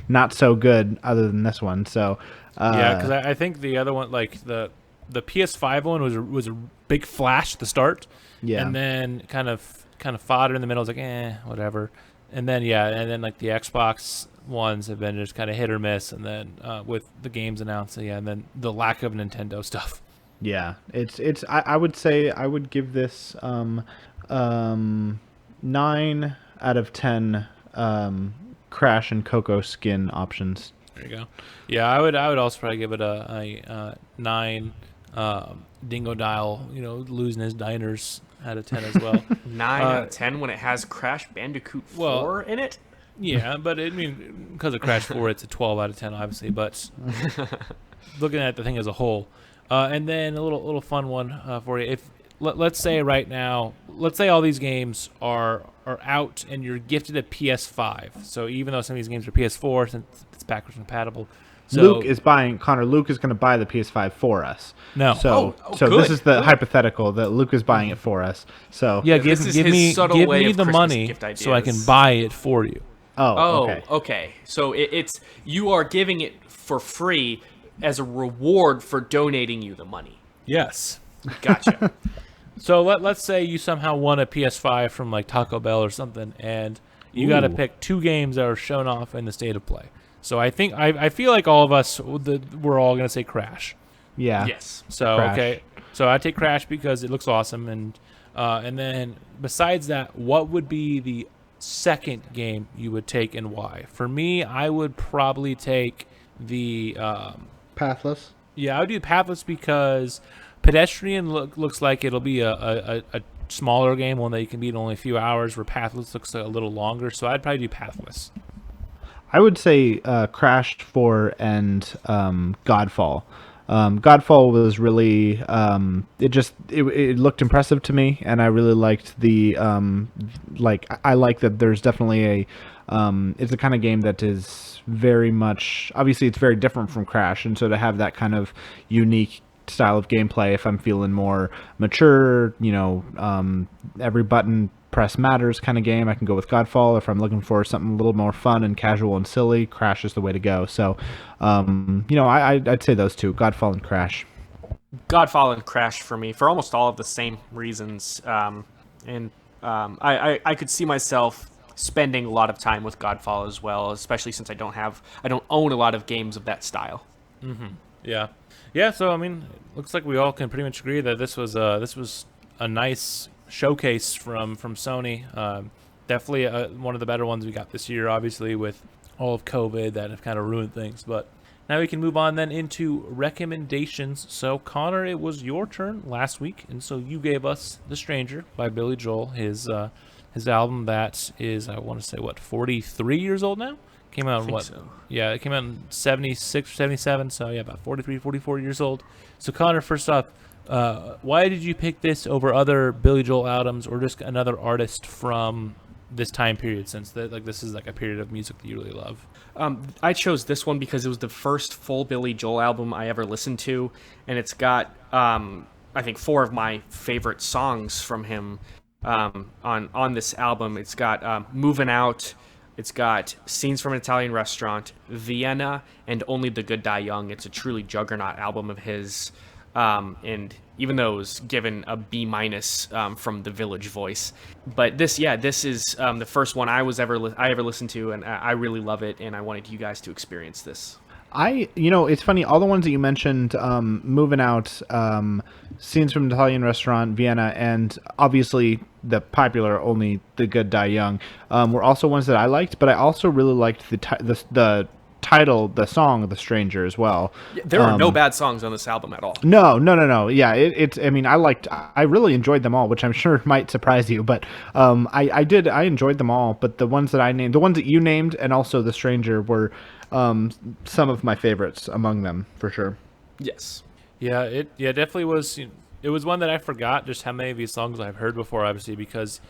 not so good other than this one. So yeah, because I think the other one, like the PS5 one, was a big flash at the start, and then kind of fodder in the middle. I was like, whatever. And then like the Xbox ones have been just kind of hit or miss, and then with the games announced, and then the lack of Nintendo stuff. Yeah, it's. I would say I would give this 9 out of 10 Crash and Coco skin options. There you go. Yeah, I would also probably give it a 9 Dingo Dial, losing his diners out of 10 as well. 9 out of 10 when it has Crash Bandicoot 4 in it? Yeah, but because of Crash 4, it's a 12 out of 10, obviously. But looking at the thing as a whole, and then a little fun one for you. If let's say right now, let's say all these games are out and you're gifted a PS5. So even though some of these games are PS4, since it's backwards compatible. So, Luke is going to buy the PS5 for us. No. So this is the hypothetical that Luke is buying it for us. So yeah, give me the money so I can buy it for you. Okay. So you are giving it for free as a reward for donating you the money. Yes. Gotcha. So let's say you somehow won a PS5 from like Taco Bell or something, and you got to Ooh. pick 2 games that are shown off in the state of play. So I think I feel like all of us we're all gonna say Crash. Yeah. Yes. So Crash. okay, so I take Crash because it looks awesome, and then besides that, what would be the second game you would take and why? For me, I would probably take the Pathless. yeah, I would do Pathless because Pedestrian looks like it'll be a smaller game, one that you can beat in only a few hours, where Pathless looks a little longer. So I'd probably do Pathless. I would say Crash 4 and Godfall. Godfall was really it looked impressive to me, and I really liked the I like that there's definitely it's a kind of game that is very much, obviously it's very different from Crash, and so to have that kind of unique style of gameplay, if I'm feeling more mature, every button press matters kind of game, I can go with Godfall. If I'm looking for something a little more fun and casual and silly, Crash is the way to go. So, I'd say those two, Godfall and Crash. Godfall and Crash for me for almost all of the same reasons. I could see myself spending a lot of time with Godfall as well, especially since I don't own a lot of games of that style. Yeah, yeah. So I mean, looks like we all can pretty much agree that this was a nice showcase from Sony. Definitely one of the better ones we got this year, obviously with all of COVID that have kind of ruined things. But now we can move on then into recommendations. So Connor, it was your turn last week, and so you gave us The Stranger by Billy Joel, his album that is, I want to say, 43 years old now? Came out in So. Yeah, it came out in 76, 77, so yeah, about 43, 44 years old. So Connor, first off, why did you pick this over other Billy Joel albums or just another artist from this time period, since this is like a period of music that you really love? I chose this one because it was the first full Billy Joel album I ever listened to, and it's got I think 4 of my favorite songs from him on this album. It's got "Moving Out," it's got "Scenes from an Italian Restaurant," "Vienna," and "Only the Good Die Young." It's a truly juggernaut album of his. And even though it was given a B- from the Village Voice, but this is the first one I ever listened to, and I really love it, and I wanted you guys to experience this. It's funny, all the ones that you mentioned, Moving Out, Scenes from an Italian Restaurant, Vienna, and obviously the popular Only the Good Die Young, were also ones that I liked, but I also really liked the title, the song "The Stranger" as well. There are no bad songs on this album at all. No. Yeah, I really enjoyed them all, which I'm sure might surprise you, but I enjoyed them all. But the ones that I named, the ones that you named, and also "The Stranger" were some of my favorites among them for sure. Yes. Yeah, it definitely was. It was one that I forgot just how many of these songs I've heard before, obviously, because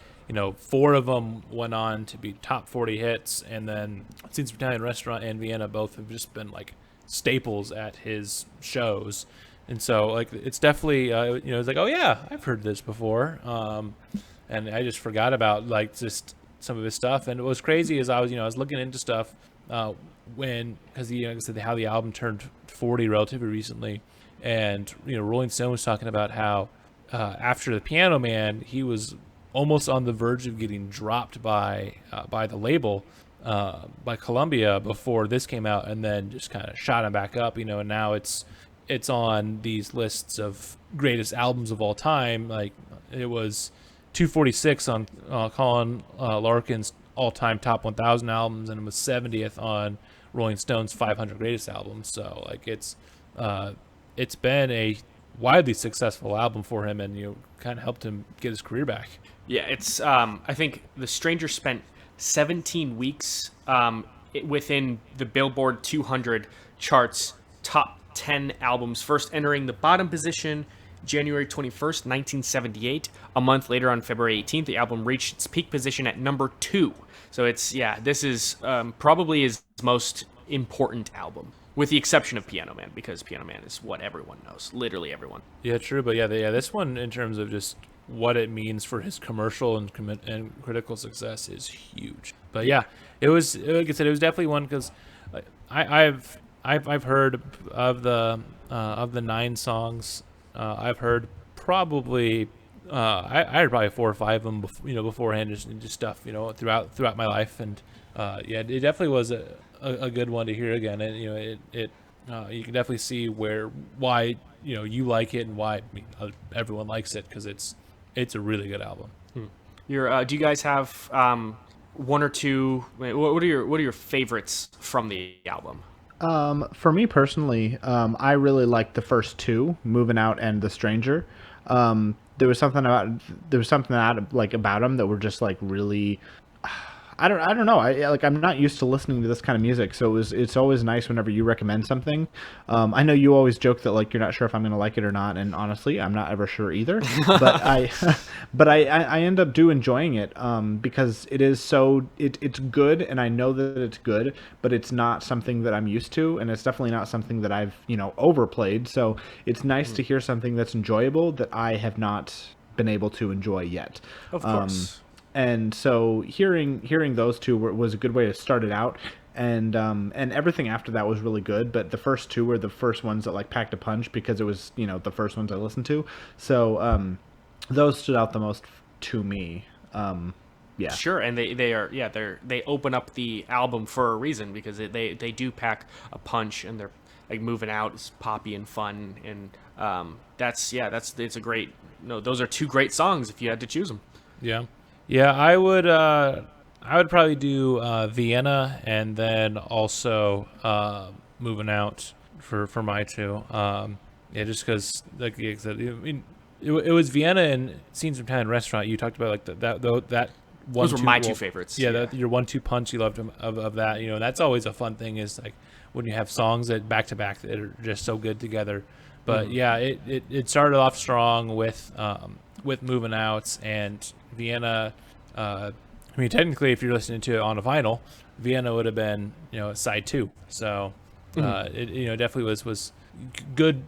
4 of them went on to be top 40 hits, and then Scenes from Italian Restaurant and Vienna both have just been like staples at his shows. And so like it's definitely it's like, oh yeah, I've heard this before, and I just forgot about like just some of his stuff. And what was crazy is I was looking into stuff because like I said, how the album turned 40 relatively recently, and Rolling Stone was talking about how after the Piano Man, he was almost on the verge of getting dropped by the label, by Columbia, before this came out, and then just kind of shot him back up, and now it's on these lists of greatest albums of all time. Like it was 246 on Colin Larkin's all-time top 1,000 albums, and it was 70th on Rolling Stone's 500 greatest albums. So like it's been a widely successful album for him, and kind of helped him get his career back. Yeah, it's I think The Stranger spent 17 weeks within the Billboard 200 charts top 10 albums, first entering the bottom position January 21st, 1978. A month later, on February 18th, the album reached its peak position at number 2. So this is probably his most important album, with the exception of Piano Man, because Piano Man is what everyone knows, literally everyone. Yeah, true, but this one, in terms of just what it means for his commercial and critical success, is huge. But yeah, it was, like I said, it was definitely one, because I've heard of the 9 songs I've heard probably I heard probably 4 or 5 of them beforehand, just stuff throughout my life, and yeah, it definitely was a good one to hear again, and it you can definitely see why you like it and why everyone likes it, because it's a really good album. Do you guys have one or two? What are your favorites from the album? For me personally, I really liked the first two, "Moving Out" and "The Stranger." There was something about them that were just like really. I don't know. I'm not used to listening to this kind of music, so it's always nice whenever you recommend something. I know you always joke that like you're not sure if I'm gonna like it or not, and honestly, I'm not ever sure either. But I end up enjoying it because it is it's good, and I know that it's good, but it's not something that I'm used to, and it's definitely not something that I've overplayed. So it's nice to hear something that's enjoyable that I have not been able to enjoy yet. Of course. And so hearing those two was a good way to start it out, and everything after that was really good. But the first two were the first ones that like packed a punch, because it was the first ones I listened to. So those stood out the most to me. Yeah. Sure, and they open up the album for a reason, because they do pack a punch, and they're like Moving Out is poppy and fun, and it's a great. No, those are two great songs if you had to choose them. Yeah. Yeah, I would probably do Vienna, and then also Moving Out for my two. Yeah, just because like you said, I mean, it was Vienna and Scenes from Town Restaurant. You talked about like that one. Those were my two favorites. Yeah, your 1-2 punch you loved of that. That's always a fun thing, is like when you have songs that back to back that are just so good together. But yeah, it started off strong with Moving Out, and Vienna. I mean, technically, if you're listening to it on a vinyl, Vienna would have been side 2. So it definitely was good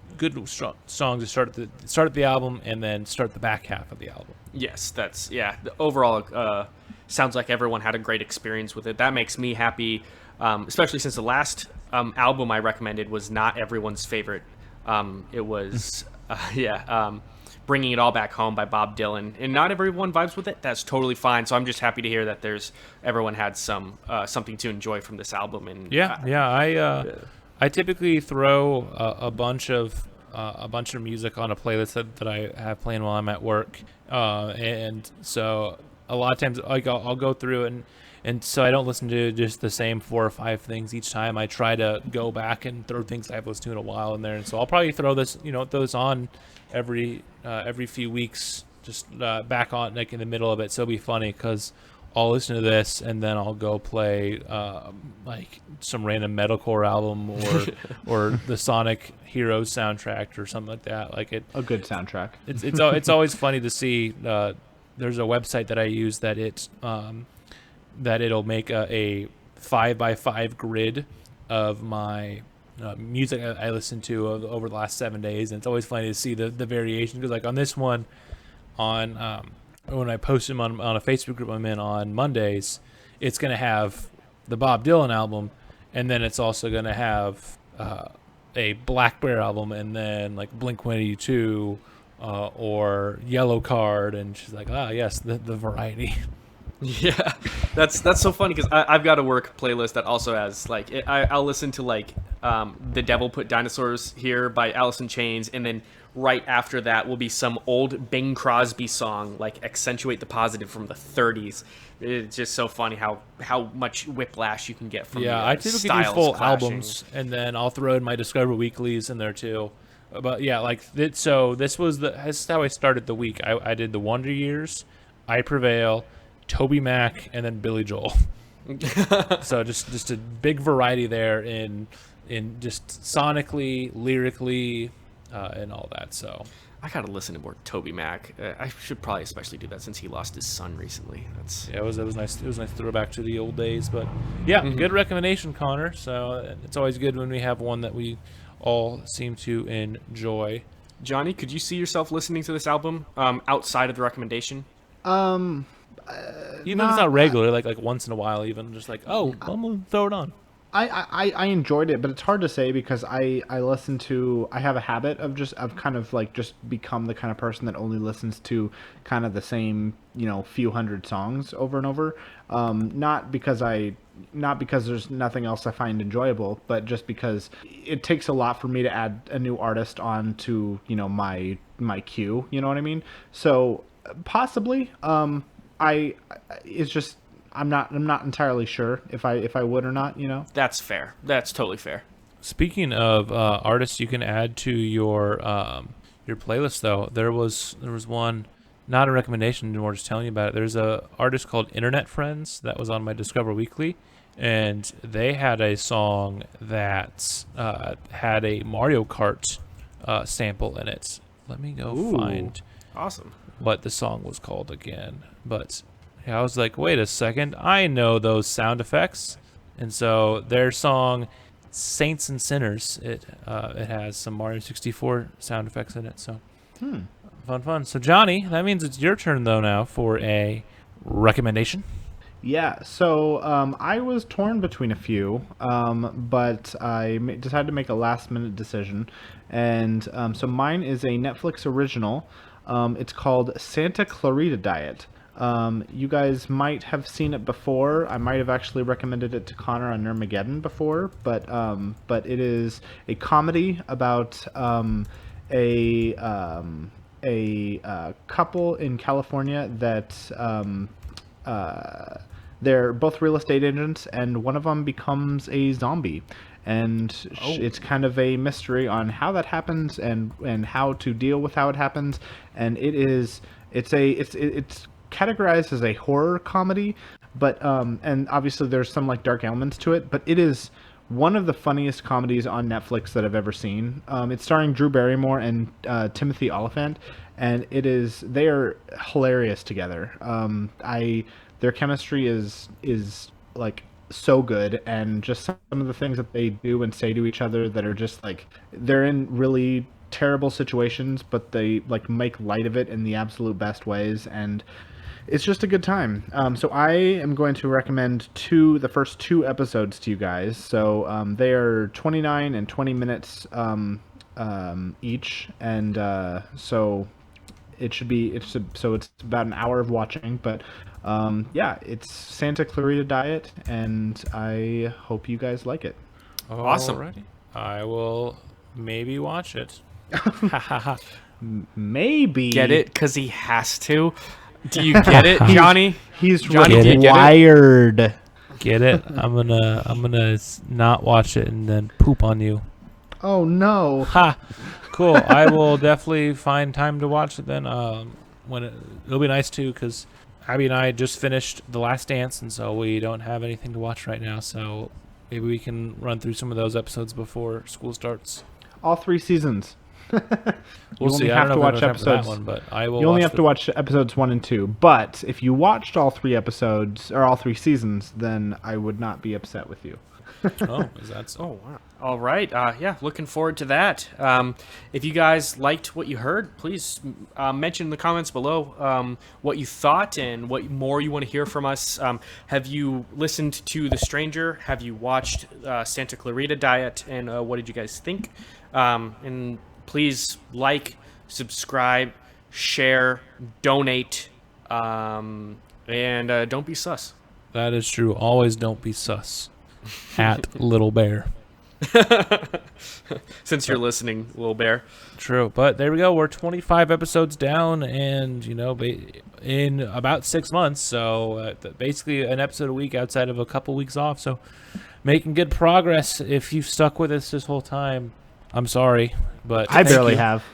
strong songs to start the album, and then start the back half of the album. Yes, the overall sounds like everyone had a great experience with it. That makes me happy, especially since the last album I recommended was not everyone's favorite. It was Bringing It All Back Home by Bob Dylan, and not everyone vibes with it. That's totally fine. So I'm just happy to hear that everyone had something to enjoy from this album. And I typically throw a bunch of music on a playlist that I have playing while I'm at work, and so a lot of times I'll go through it, and so I don't listen to just the same 4 or 5 things each time. I try to go back and throw things I've listened to in a while in there, and so I'll probably throw those on every few weeks, just back on like in the middle of it. So it'll be funny because I'll listen to this and then I'll go play like some random metalcore album or the Sonic Heroes soundtrack or something like that. Like a good soundtrack. It's always funny to see. There's a website that I use that it'll make a 5x5 grid of my music I listened to over the last 7 days, and it's always funny to see the variation, because like on this one, when I post them on a Facebook group I'm in on Mondays, it's going to have the Bob Dylan album, and then it's also going to have a Black Bear album, and then like Blink-182 or Yellow Card, and she's like, yes, the variety. Yeah, that's so funny, because I've got a work playlist that also has like I'll listen to like The Devil Put Dinosaurs Here by Alice in Chains, and then right after that will be some old Bing Crosby song like Accentuate the Positive from the 30s. It's just so funny how much whiplash you can get from I typically do full albums, and then I'll throw in my Discover Weeklies in there too. But yeah, like so this is how I started the week. I did the Wonder Years, I Prevail, Toby Mac, and then Billy Joel. So just a big variety there in just sonically, lyrically, and all that. So I gotta listen to more Toby Mac. I should probably especially do that since he lost his son recently. It was nice. It was nice to throw back to the old days. But yeah, good recommendation, Connor. So it's always good when we have one that we all seem to enjoy. Johnny, could you see yourself listening to this album outside of the recommendation? Even if it's not regular, like once in a while, even just like, I'm gonna throw it on. I enjoyed it, but it's hard to say because I have a habit of kind of like just become the kind of person that only listens to kind of the same, few hundred songs over and over. Not because there's nothing else I find enjoyable, but just because it takes a lot for me to add a new artist onto, my queue, you know what I mean? So possibly, it's just, I'm not entirely sure if I would or not, That's fair. That's totally fair. Speaking of artists you can add to your playlist, though, there was one, not a recommendation, more just telling you about it. There's a artist called Internet Friends that was on my Discover Weekly, and they had a song that had a Mario Kart sample in it. Let me go find Awesome. what the song was called again, but I was like, wait a second, I know those sound effects. And so their song Saints and Sinners, it has some Mario 64 sound effects in it. So fun. So Johnny, that means it's your turn though now for a recommendation. Yeah, so I was torn between a few, but I decided to make a last-minute decision, and so mine is a Netflix original. It's called Santa Clarita Diet. You guys might have seen it before. I might have actually recommended it to Connor on Nermageddon before, but it is a comedy about a couple in California that they're both real estate agents, and one of them becomes a zombie. And it's kind of a mystery on how that happens and how to deal with how it happens. And it's categorized as a horror comedy, but and obviously there's some like dark elements to it, but it is one of the funniest comedies on Netflix that I've ever seen. It's starring Drew Barrymore and Timothy Olyphant, and they are hilarious together. Their chemistry is like so good, and just some of the things that they do and say to each other that are just like, they're in really terrible situations, but they like make light of it in the absolute best ways, and it's just a good time. So I am going to recommend the first two episodes to you guys. So they are 29 and 20 minutes each, and so it's about an hour of watching, but yeah, it's Santa Clarita Diet, and I hope you guys like it. Awesome. Alrighty. I will maybe watch it. Maybe. Get it? Because he has to. Do you get it, Johnny? He's Johnny, do you get it? required. Get it? I'm gonna not watch it and then poop on you. Oh no. Ha! Cool. I will definitely find time to watch it then. It'll be nice too, because Abby and I just finished The Last Dance, and so we don't have anything to watch right now. So maybe we can run through some of those episodes before school starts. All 3 seasons. We'll see. I don't know if I have that one, but I will. You only have to watch episodes 1 and 2. But if you watched all 3 episodes or all 3 seasons, then I would not be upset with you. Oh, is that so? Oh, wow. All right. Yeah, looking forward to that. If you guys liked what you heard, please mention in the comments below what you thought and what more you want to hear from us. Have you listened to The Stranger? Have you watched Santa Clarita Diet? And what did you guys think? And please like, subscribe, share, donate, and don't be sus. That is true. Always don't be sus. At Little Bear. Since you're listening, Little Bear. True, but there we go. We're 25 episodes down, and in about 6 months, so basically an episode a week outside of a couple weeks off. So making good progress. If you've stuck with us this whole time, I'm sorry, but I barely have.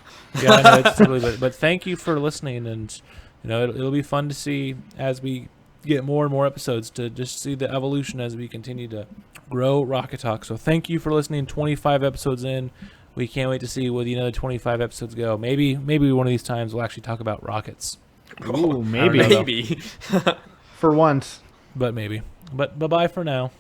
Yeah, I know it's really, but thank you for listening, and it'll be fun to see as we get more and more episodes, to just see the evolution as we continue to grow Rocket Talk. So thank you for listening. 25 episodes in. We can't wait to see where the another 25 episodes go. Maybe one of these times we'll actually talk about rockets. Ooh, maybe. Maybe. For once. But maybe. But bye-bye for now.